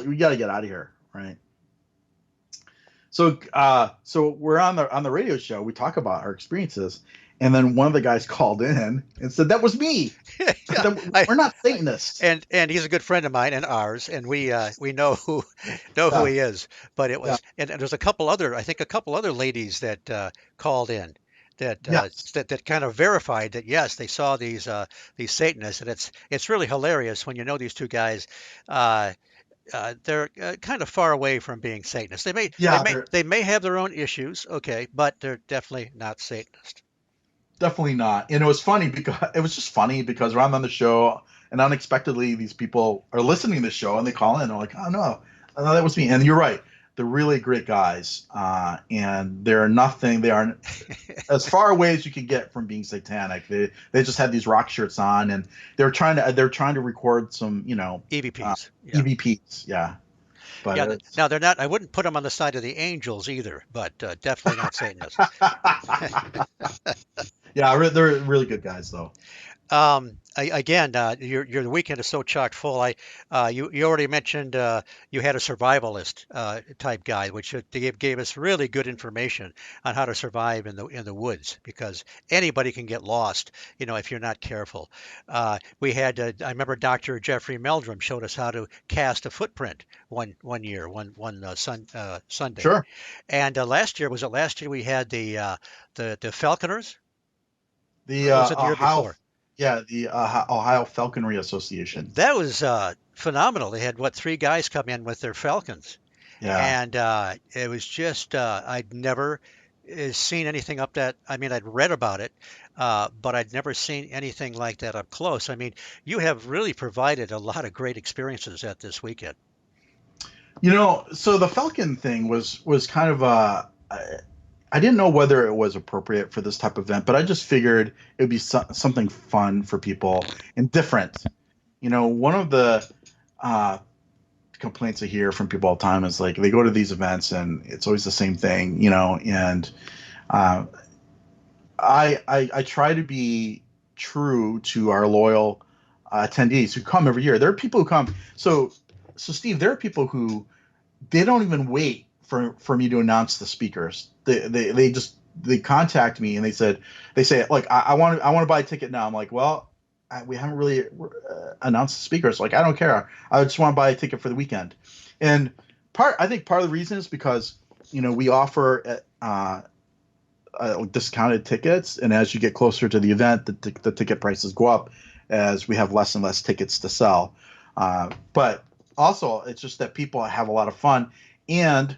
we got to get out of here, right? So we're on the radio show. We talk about our experiences, and then one of the guys called in and said, "That was me. We're not Satanists." And he's a good friend of mine and ours, and we know who he is. But it was, and there's a couple other ladies that called in that that kind of verified that yes, they saw these Satanists, and it's really hilarious when these two guys. They're kind of far away from being Satanists. They may have their own issues, okay, but they're definitely not Satanist. Definitely not. And it was just funny because we're on the show, and unexpectedly these people are listening to the show, and they call in. They're like, "Oh no, that was me." And you're right. They're really great guys, and they're nothing. They aren't as far away as you can get from being satanic. They just had these rock shirts on, and they're trying to record some EVPs. EVPs, yeah. But now they're not. I wouldn't put them on the side of the angels either, but definitely not Satanists. Yeah, they're really good guys though. Your weekend is so chock full. You already mentioned you had a survivalist type guide, which gave us really good information on how to survive in the woods, because anybody can get lost, if you're not careful. We had I remember Dr. Jeffrey Meldrum showed us how to cast a footprint one Sunday. Sure. And last year we had the falconers. The was it the year before? Yeah, the Ohio Falconry Association. That was phenomenal. They had 3 guys come in with their falcons. Yeah. And it was just I'd never seen anything up that. I mean, I'd read about it, but I'd never seen anything like that up close. I mean, you have really provided a lot of great experiences at this weekend. So the falcon thing was kind of I didn't know whether it was appropriate for this type of event, but I just figured it would be something fun for people and different. One of the complaints I hear from people all the time is like they go to these events and it's always the same thing, and I try to be true to our loyal attendees who come every year. There are people who come. So Steve, there are people who they don't even wait for me to announce the speakers. They contact me and they say like I want to buy a ticket now. I'm like, well, we haven't really announced the speakers. Like, I don't care. I just want to buy a ticket for the weekend. And I think part of the reason is because we offer discounted tickets, and as you get closer to the event, the ticket prices go up as we have less and less tickets to sell. But also it's just that people have a lot of fun. And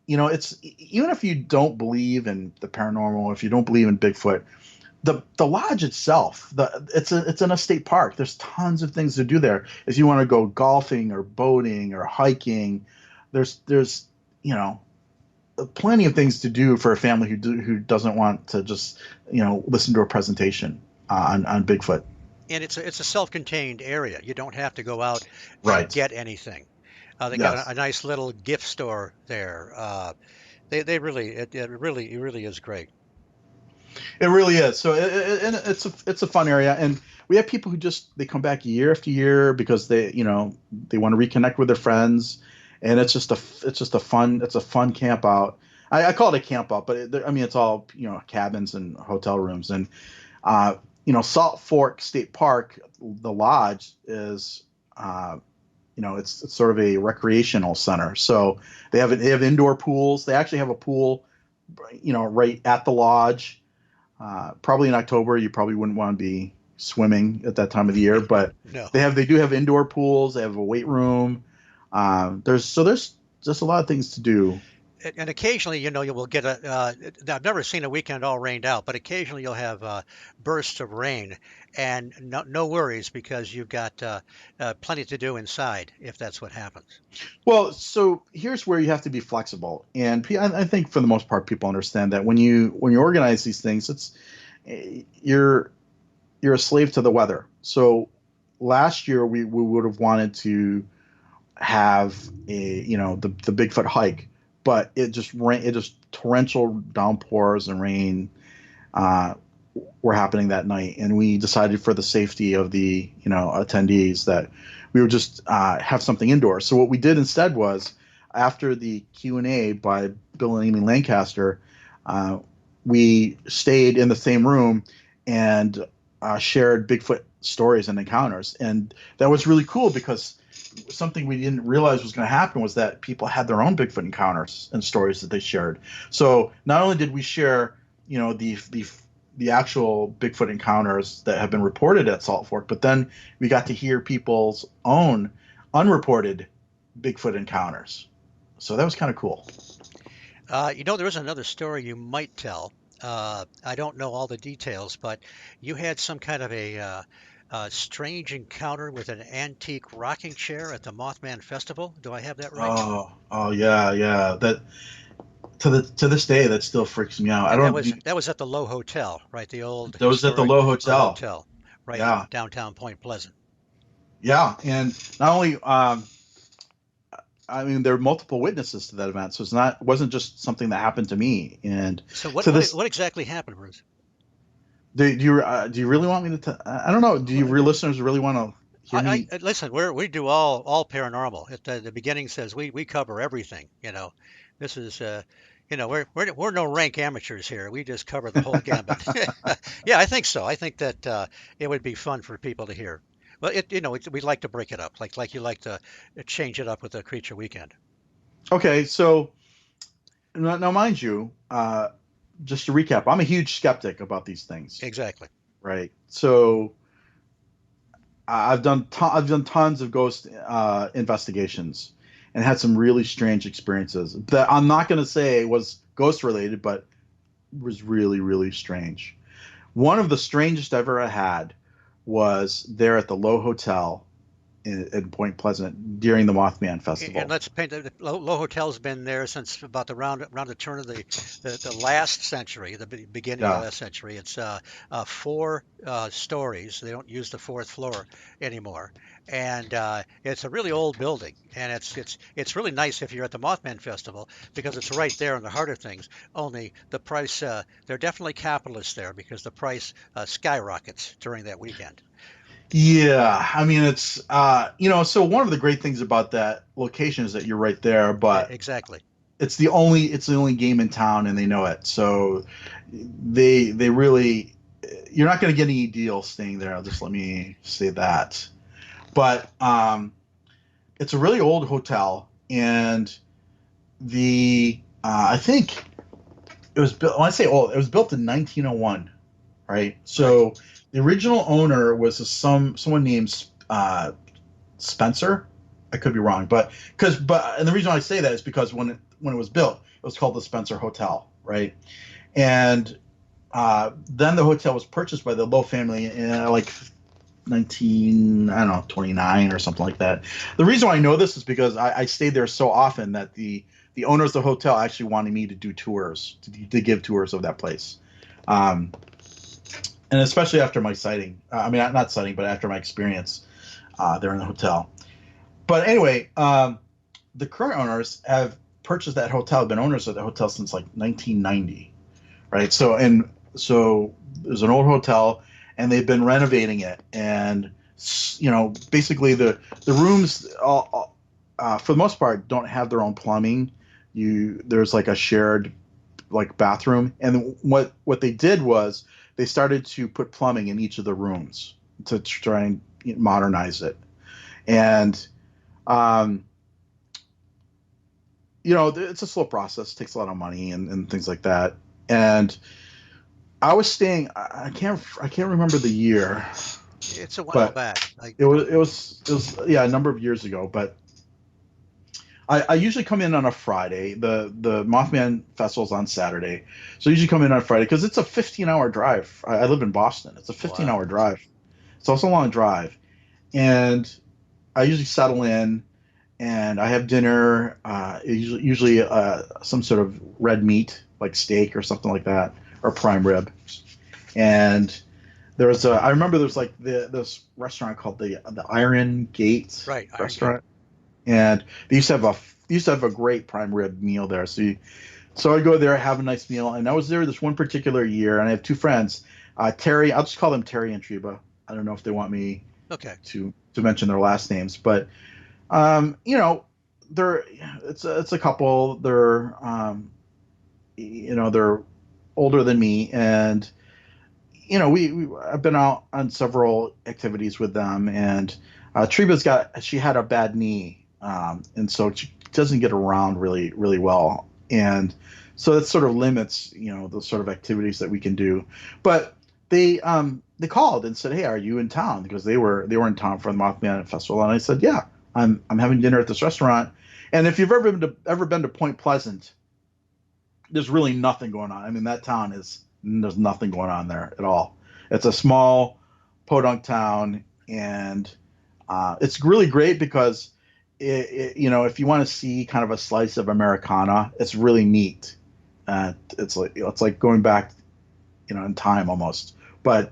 it's even if you don't believe in the paranormal, if you don't believe in Bigfoot, the lodge itself, it's in a state park. There's tons of things to do there. If you want to go golfing or boating or hiking, there's plenty of things to do for a family who doesn't want to just listen to a presentation on Bigfoot. And it's a self-contained area. You don't have to go out and Right. get anything. They got Yes. a nice little gift store there. They really it really is great. It really is. So and it's a fun area, and we have people who just they come back year after year because they want to reconnect with their friends, and it's a fun camp out. I call it a camp out, but I mean it's all cabins and hotel rooms, and Salt Fork State Park, the lodge is it's sort of a recreational center. So they have indoor pools. They actually have a pool, right at the lodge. Probably in October, you probably wouldn't want to be swimming at that time of the year, but No. they do have indoor pools. They have a weight room. There's just a lot of things to do. And occasionally, you will get I've never seen a weekend all rained out, but occasionally you'll have bursts of rain, and no worries because you've got plenty to do inside if that's what happens. Well, so here's where you have to be flexible, and I think for the most part, people understand that when you organize these things, you're a slave to the weather. So last year we would have wanted to have the Bigfoot hike, but it just rain, it just torrential downpours and rain uh, were happening that night, and we decided for the safety of the attendees that we would just have something indoors. So what we did instead was after the Q&A by Bill and Amy Lancaster, uh, we stayed in the same room and shared Bigfoot stories and encounters, and that was really cool because something we didn't realize was going to happen was that people had their own Bigfoot encounters and stories that they shared. So not only did we share, the actual Bigfoot encounters that have been reported at Salt Fork, but then we got to hear people's own unreported Bigfoot encounters. So that was kind of cool. There is another story you might tell. I don't know all the details, but you had some kind of a strange encounter with an antique rocking chair at the Mothman Festival. Do I have that right? Oh yeah, yeah. That to this day that still freaks me out. I And don't. that was at the Low Hotel, right? The old That was at the historic Low Low Hotel. Hotel, right in Yeah, downtown Point Pleasant. yeah, and not only I mean, there were multiple witnesses to that event, so it wasn't just something that happened to me. And So to this, what exactly happened, Bruce? do you really want me to? I don't know. Do you real listeners really want to hear me? Listen. We do all paranormal. At the beginning says we cover everything. This is we're no rank amateurs here. We just cover the whole gambit. Yeah, I think so. I think that it would be fun for people to hear. Well, we like to break it up, like you like to change it up with the Creature Weekend. Okay, so now, mind you, just to recap, I'm a huge skeptic about these things, Exactly. right? So I've done tons of ghost investigations and had some really strange experiences that I'm not going to say was ghost related, but was really really strange. One of the strangest I've ever had was there at the Low Hotel in Point Pleasant during the Mothman And Festival. let's paint the Low Hotel's been there since about around the turn of the last century, the beginning of the Yeah. last century. It's four stories. They don't use the fourth floor anymore, and it's a really old building. And it's really nice if you're at the Mothman Festival because it's right there in the heart of things. Only the price, they're definitely capitalists there because the price skyrockets during that weekend. Yeah, I mean it's so one of the great things about that location is that you're right there, but Exactly. it's the only game in town and they know it. So they really you're not going to get any deal staying there. Just let me say that. But it's a really old hotel, and the I think it was built. When I say old, it was built in 1901, right? Right. So the original owner was someone named Spencer, I could be wrong, but and the reason why I say that is because when it was built, it was called the Spencer Hotel, right? And then the hotel was purchased by the Lowe family in like 29 or something like that. The reason why I know this is because I stayed there so often that the owners of the hotel actually wanted me to do tours, to give tours of that place. Um, and especially after my sighting, I mean, not sighting, but after my experience there in the hotel. But anyway, the current owners have purchased that hotel, been owners of the hotel since like 1990, right? So there's an old hotel, and they've been renovating it, and basically the rooms for the most part don't have their own plumbing. There's like a shared like bathroom, and what they did was they started to put plumbing in each of the rooms to try and modernize it. And it's a slow process. It takes a lot of money and things like that. And I was staying. I can't remember the year. It's a while back. It was yeah, a number of years ago. But I usually come in on a Friday. The Mothman Festival's on Saturday, so I usually come in on Friday because it's a 15-hour drive. I live in Boston. It's a 15-hour drive. It's also a long drive, and I usually settle in, and I have dinner. Usually some sort of red meat like steak or something like that, or prime rib. And I remember there's like this restaurant called the Iron Gate restaurant. And they used to have a great prime rib meal there. So I go there, have a nice meal, and I was there this one particular year, and I have two friends, Terry. I'll just call them Terry and Treba. I don't know if they want me to mention their last names, but it's a couple. They're they're older than me, and I've been out on several activities with them, and she had a bad knee, and so she doesn't get around really really well, and so that sort of limits the sort of activities that we can do. But they called and said, "Hey, are you in town?" Because they were in town for the Mothman Festival, and I said, "Yeah, I'm having dinner at this restaurant." And if you've ever been to Point Pleasant, there's really nothing going on. I mean, that town there's nothing going on there at all. It's a small podunk town, and it's really great because if you want to see kind of a slice of Americana, it's really neat. It's like going back, in time almost. But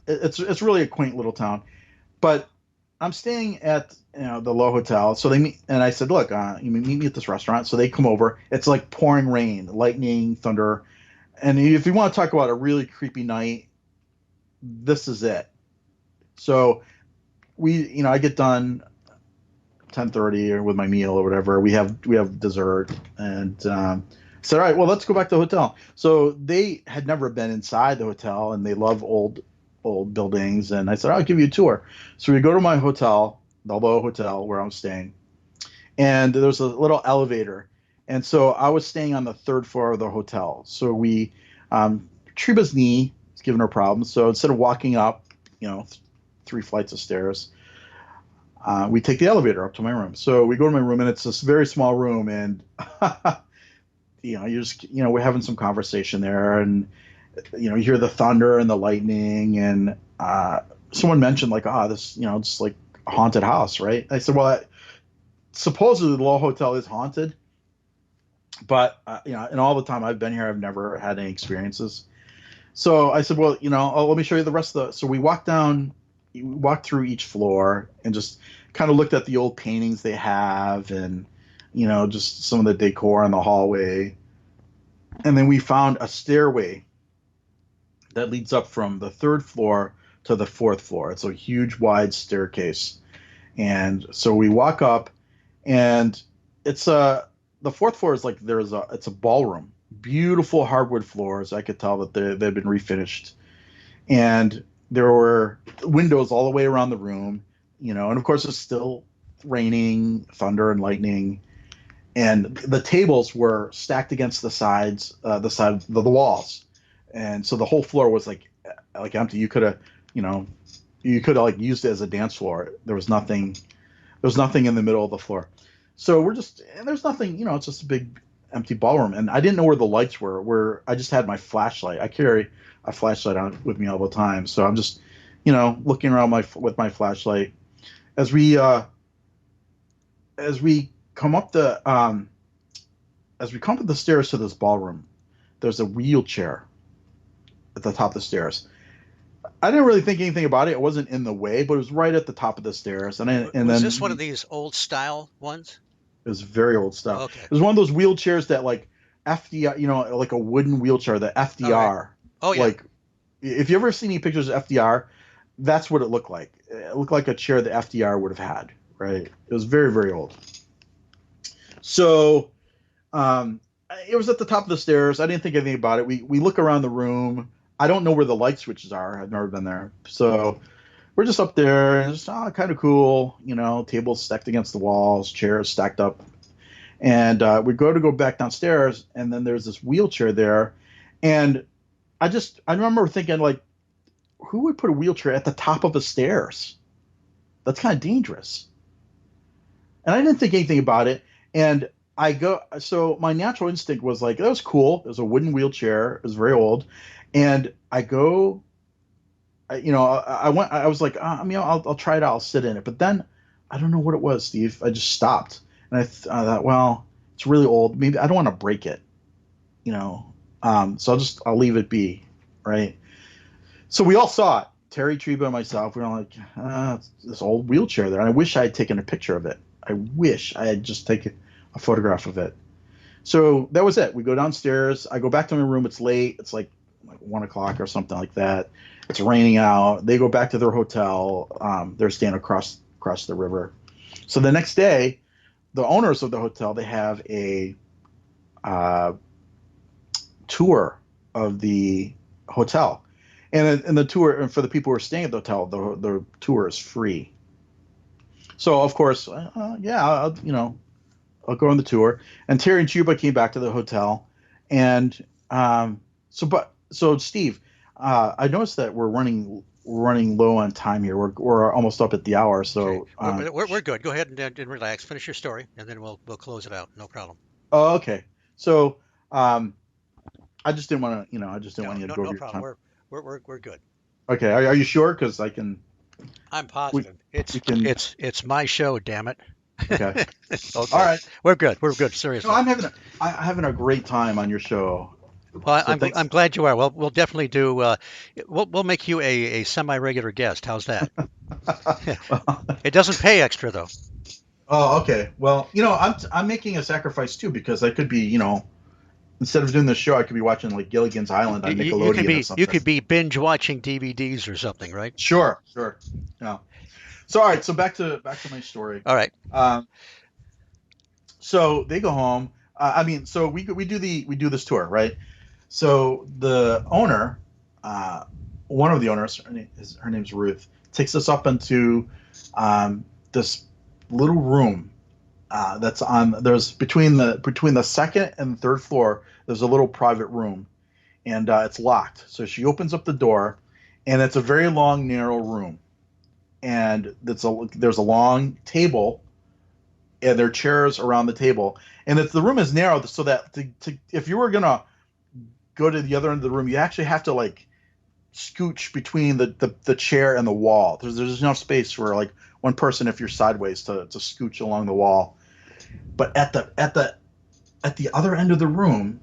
it's really a quaint little town. But I'm staying at the Lowe Hotel, so they meet, and I said, "Look, you meet me at this restaurant." So they come over. It's like pouring rain, lightning, thunder, and if you want to talk about a really creepy night, this is it. So I get done 10:30 or with my meal or whatever. We have dessert, and said, "All right, well, let's go back to the hotel." So they had never been inside the hotel, and they love old buildings, and I said, "I'll give you a tour." So we go to my hotel, the Lowe Hotel, where I'm staying, and there's a little elevator, and so I was staying on the third floor of the hotel. So Treba's knee is giving her problems, so instead of walking up, 3 flights of stairs, we take the elevator up to my room. So we go to my room, and it's this very small room, and we're having some conversation there, and you hear the thunder and the lightning, and someone mentioned like, this, it's like a haunted house, right? I said, well, supposedly the Lowe Hotel is haunted, but and all the time I've been here, I've never had any experiences. So I said, well, let me show you the rest of so we walked through each floor and just kind of looked at the old paintings they have, and just some of the decor in the hallway. And then we found a stairway that leads up from the third floor to the fourth floor. It's a huge, wide staircase. And so we walk up, and it's the fourth floor is like it's a ballroom. Beautiful hardwood floors. I could tell that they've been refinished. And there were windows all the way around the room, and of course it's still raining, thunder and lightning. And the tables were stacked against the sides, the walls, and so the whole floor was like empty. You could have, you could have like used it as a dance floor. There was nothing. There was nothing in the middle of the floor. So and there's nothing. It's just a big empty ballroom, and I didn't know where the lights were. Where I just had my flashlight. I carry a flashlight on with me all the time, so I'm just, looking around with my flashlight as we come up the stairs to this ballroom. There's a wheelchair at the top of the stairs. I didn't really think anything about it. It wasn't in the way, but it was right at the top of the stairs. Was this one of these old style ones? It was very old stuff. Okay. It was one of those wheelchairs that like FDR, like a wooden wheelchair that FDR. Oh yeah. Like, if you ever seen any pictures of FDR, that's what it looked like. It looked like a chair that FDR would have had. Right. It was very, very old. So, it was at the top of the stairs. I didn't think anything about it. We look around the room. I don't know where the light switches are. I've never been there. So we're just up there, and it's kind of cool. Tables stacked against the walls, chairs stacked up. And we go back downstairs, and then there's this wheelchair there. And I remember thinking, like, who would put a wheelchair at the top of the stairs? That's kind of dangerous. And I didn't think anything about it. And so my natural instinct was like, that was cool. It was a wooden wheelchair. It was very old. And I was like, I'll try it out. I'll sit in it. But then I don't know what it was, Steve. I just stopped. And I thought, well, it's really old. Maybe I don't want to break it, so I'll leave it be. Right. So we all saw it. Terry, Treba, and myself, we were like, this old wheelchair there. And I wish I had taken a picture of it. I wish I had just taken a photograph of it. So that was it. We go downstairs. I go back to my room. It's late. It's like 1 o'clock or something like that. It's raining out. They go back to their hotel. They're staying across the river. So the next day, the owners of the hotel, they have a tour of the hotel. And the tour, and for the people who are staying at the hotel, the tour is free. So of course, I'll go on the tour. And Terry and Chuba came back to the hotel, and so Steve, I noticed that we're running low on time here. We're almost up at the hour. So okay. We're good. Go ahead and relax. Finish your story, and then we'll close it out. No problem. Oh, okay. So I just didn't want to, want you to go over your time. We're good. Okay. Are you sure? Because I can. I'm positive. It's my show. Damn it. Okay. Okay. All right. We're good. Seriously. No, I'm having a great time on your show. Well, I'm glad you are. Well, we'll definitely do. We'll make you a semi-regular guest. How's that? It doesn't pay extra though. Oh, okay. Well, I'm making a sacrifice too, because I could be, instead of doing the show, I could be watching like Gilligan's Island on Nickelodeon or something. You could be binge watching DVDs or something, right? Sure. Yeah. So all right. So back to my story. All right. So they go home. So we do this tour, right? So the owner, one of the owners, her name's Ruth, takes us up into this little room that's there's between the second and third floor. There's a little private room, and it's locked. So she opens up the door, and it's a very long, narrow room, and there's a long table, and there are chairs around the table, and the room is narrow so that if you were gonna go to the other end of the room, you actually have to like scooch between the chair and the wall. There's enough space for like one person, if you're sideways, to scooch along the wall. But at the other end of the room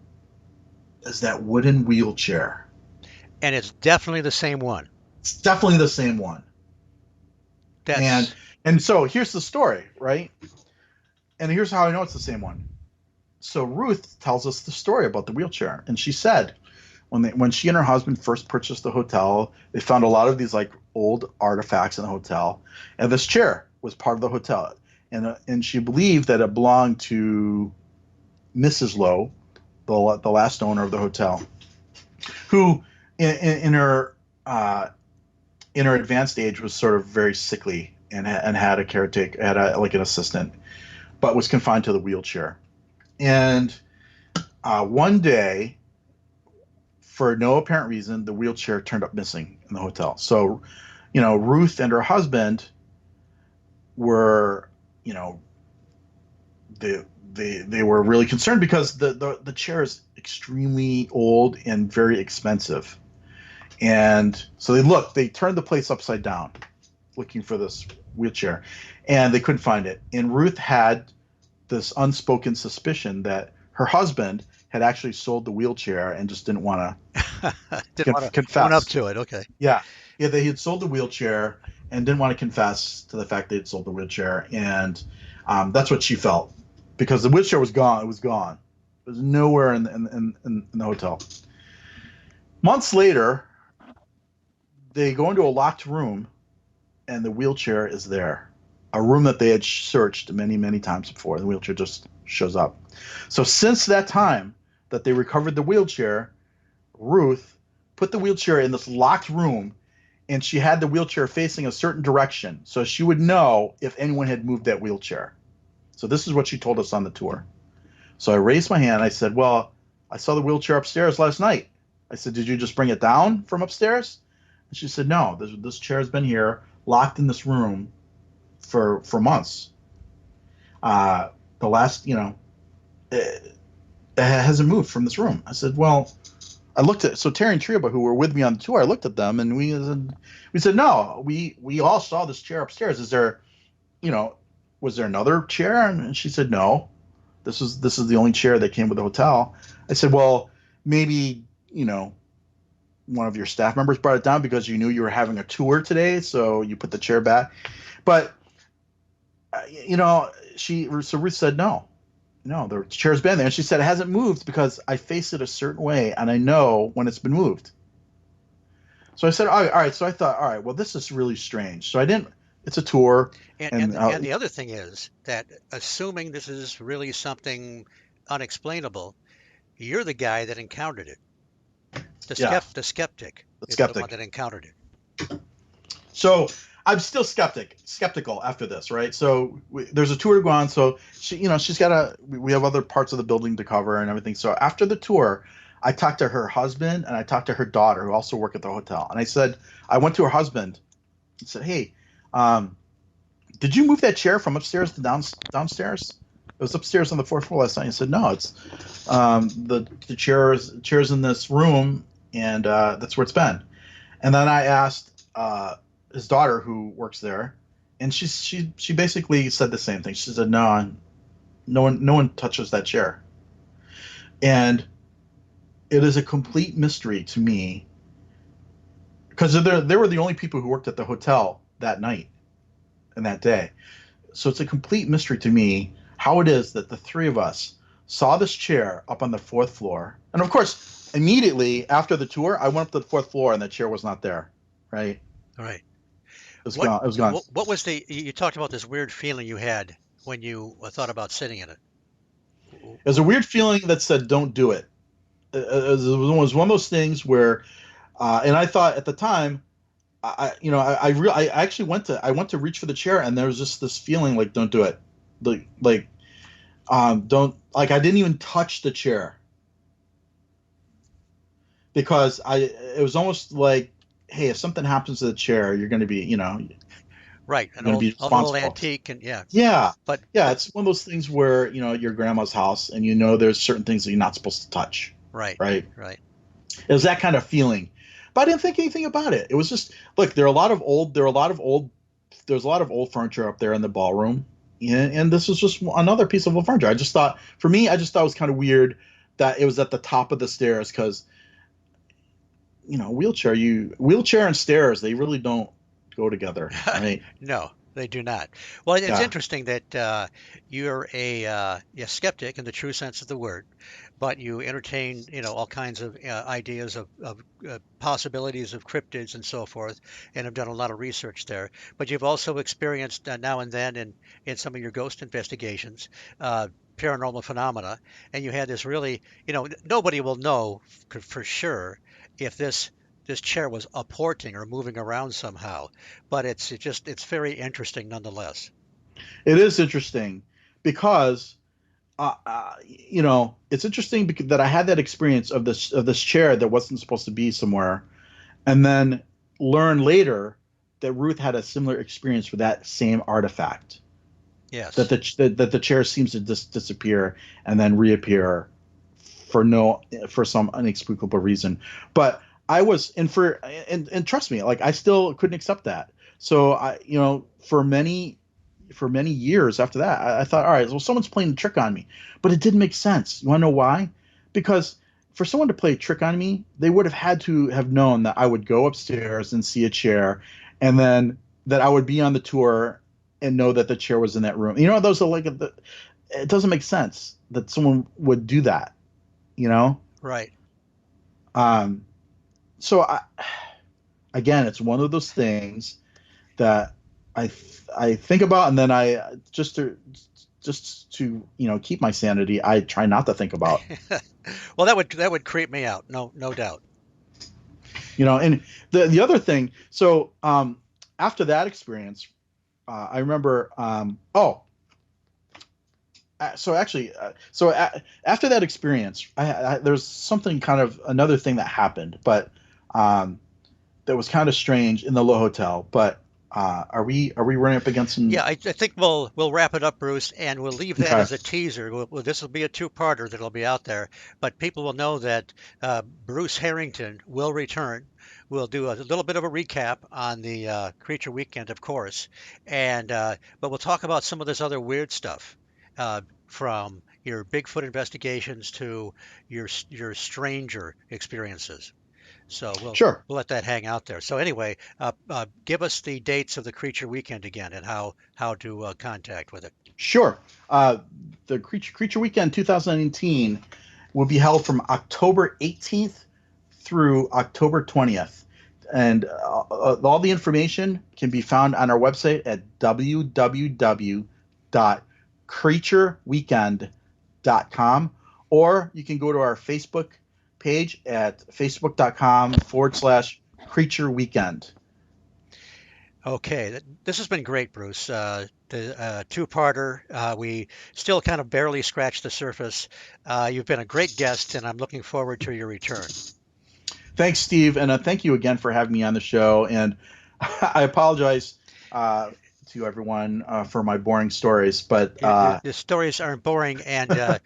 is that wooden wheelchair. And it's definitely the same one. It's definitely the same one. And so here's the story, right? And here's how I know it's the same one. So Ruth tells us the story about the wheelchair, and she said when she and her husband first purchased the hotel, they found a lot of these like old artifacts in the hotel, and this chair was part of the hotel, and she believed that it belonged to Mrs. Lowe, the last owner of the hotel, who in her advanced age was sort of very sickly and had a caretaker, like an assistant, but was confined to the wheelchair. And one day, for no apparent reason, the wheelchair turned up missing in the hotel. So, Ruth and her husband were, you know, they they were really concerned because the chair is extremely old and very expensive. And so they turned the place upside down looking for this wheelchair, and they couldn't find it. And Ruth had this unspoken suspicion that her husband had actually sold the wheelchair and just didn't want to confess. Own up to it. Okay. Yeah, yeah, they had sold the wheelchair and didn't want to confess to the fact they had sold the wheelchair, and that's what she felt because the wheelchair was gone. It was gone. It was nowhere in the hotel. Months later, they go into a locked room, and the wheelchair is there. A room that they had searched many, many times before. The wheelchair just shows up. So since that time that they recovered the wheelchair, Ruth put the wheelchair in this locked room, and she had the wheelchair facing a certain direction so she would know if anyone had moved that wheelchair. So this is what she told us on the tour. So I raised my hand. I said, well, I saw the wheelchair upstairs last night. I said, did you just bring it down from upstairs? And she said, no, this chair has been here, locked in this room for months. The last, it hasn't moved from this room. I said, well, I looked at, so Terry and Triba, who were with me on the tour, I looked at them and we said, no, we all saw this chair upstairs. Is there, was there another chair? And she said, no, this is the only chair that came with the hotel. I said, well, maybe, one of your staff members brought it down because you knew you were having a tour today, so you put the chair back. But, so Ruth said, no, the chair's been there. And she said, it hasn't moved because I face it a certain way and I know when it's been moved. So I said, all right. So I thought, all right, well, this is really strange. So I didn't, it's a tour. And the other thing is that assuming this is really something unexplainable, you're the guy that encountered it. The skeptic is the one that encountered it. So I'm still skeptical after this, right? So there's a tour to go on. So we have other parts of the building to cover and everything. So after the tour, I talked to her husband and I talked to her daughter who also work at the hotel. And I went to her husband and said, hey, did you move that chair from upstairs to downstairs? It was upstairs on the fourth floor last night. He said, no, it's the chair's in this room, and that's where it's been. And then I asked his daughter, who works there, and she basically said the same thing. She said, no one touches that chair. And it is a complete mystery to me because they were the only people who worked at the hotel that night and that day. So it's a complete mystery to me how it is that the three of us saw this chair up on the fourth floor. And of course, immediately after the tour, I went up to the fourth floor and the chair was not there. Right. Right. It was gone. It was gone. What was you talked about this weird feeling you had when you thought about sitting in it? It was a weird feeling that said, don't do it. It was one of those things where, and I thought at the time, I actually went to reach for the chair and there was just this feeling like, don't do it. I didn't even touch the chair because it was almost like, hey, if something happens to the chair, you're going to be, right, an old antique, and but it's one of those things where your grandma's house, and there's certain things that you're not supposed to touch. Right. It was that kind of feeling, but I didn't think anything about it. It was just, look, there's a lot of old furniture up there in the ballroom. And this was just another piece of old furniture. I just thought it was kind of weird that it was at the top of the stairs because, wheelchair and stairs, they really don't go together, right? No, they do not. Well, it's interesting that you're a skeptic in the true sense of the word, but you entertain, all kinds of ideas of possibilities of cryptids and so forth, and have done a lot of research there. But you've also experienced now and then in some of your ghost investigations, paranormal phenomena, and you had this really, nobody will know for sure if this chair was apporting or moving around somehow, but it's very interesting nonetheless. It is interesting because it's interesting because that I had that experience of this chair that wasn't supposed to be somewhere, and then learn later that Ruth had a similar experience with that same artifact. Yes. That the chair seems to disappear and then reappear for some inexplicable reason. But I was and trust me, like I still couldn't accept that. So I, for many years after that, I thought, all right, well, someone's playing a trick on me, but it didn't make sense. You want to know why? Because for someone to play a trick on me, they would have had to have known that I would go upstairs and see a chair, and then that I would be on the tour and know that the chair was in that room. Those are it doesn't make sense that someone would do that, Right. So again, it's one of those things that I think about, and then I just to keep my sanity, I try not to think about. Well, that would creep me out, no doubt. And the other thing, so after that experience, I remember after that experience, there's something kind of another thing that happened, but that was kind of strange in the Low Hotel. But are we running up against some? Yeah, I think we'll wrap it up, Bruce, and we'll leave that as a teaser. This will be a two-parter that'll be out there, but people will know that Bruce Harrington will return. We'll do a little bit of a recap on the Creature Weekend, of course, and but we'll talk about some of this other weird stuff, from your Bigfoot investigations to your stranger experiences. So we'll let that hang out there. So anyway, give us the dates of the Creature Weekend again and how to contact with it. Sure. The Creature Weekend 2019 will be held from October 18th through October 20th. And all the information can be found on our website at www.creatureweekend.com, or you can go to our Facebook page at facebook.com/Creature Weekend. Okay, this has been great, Bruce. The two-parter. We still kind of barely scratched the surface. You've been a great guest, and I'm looking forward to your return. Thanks, Steve, and thank you again for having me on the show. And I apologize to everyone for my boring stories, but the stories aren't boring, and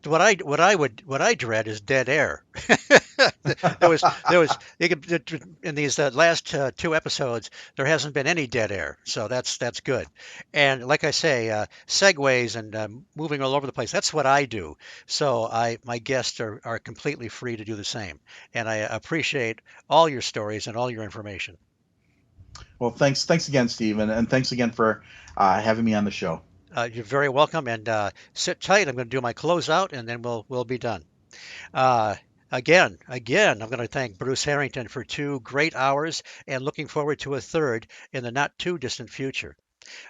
what I dread is dead air. there was in these last two episodes, there hasn't been any dead air, so that's good. And like I say, segues and moving all over the place, that's what I do. So my guests are completely free to do the same, and I appreciate all your stories and all your information. Well, thanks again, Steve, and thanks again for having me on the show. You're very welcome, and sit tight. I'm going to do my closeout, and then we'll be done. Again, I'm going to thank Bruce Harrington for 2 great hours, and looking forward to a third in the not too distant future.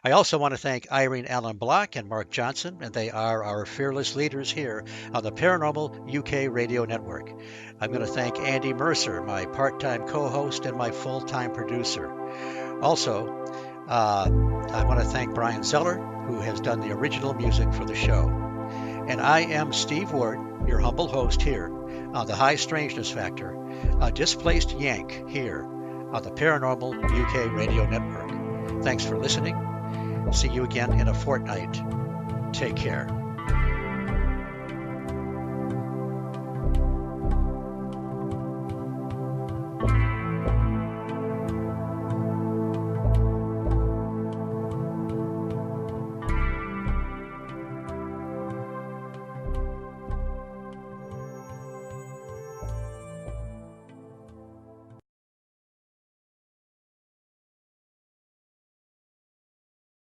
I also want to thank Irene Allen Block and Mark Johnson, and they are our fearless leaders here on the Paranormal UK Radio Network. I'm going to thank Andy Mercer, my part-time co-host and my full-time producer. Also, I want to thank Brian Zeller, who has done the original music for the show. And I am Steve Ward, your humble host here on the High Strangeness Factor, a displaced Yank here on the Paranormal UK Radio Network. Thanks for listening. See you again in a fortnight. Take care.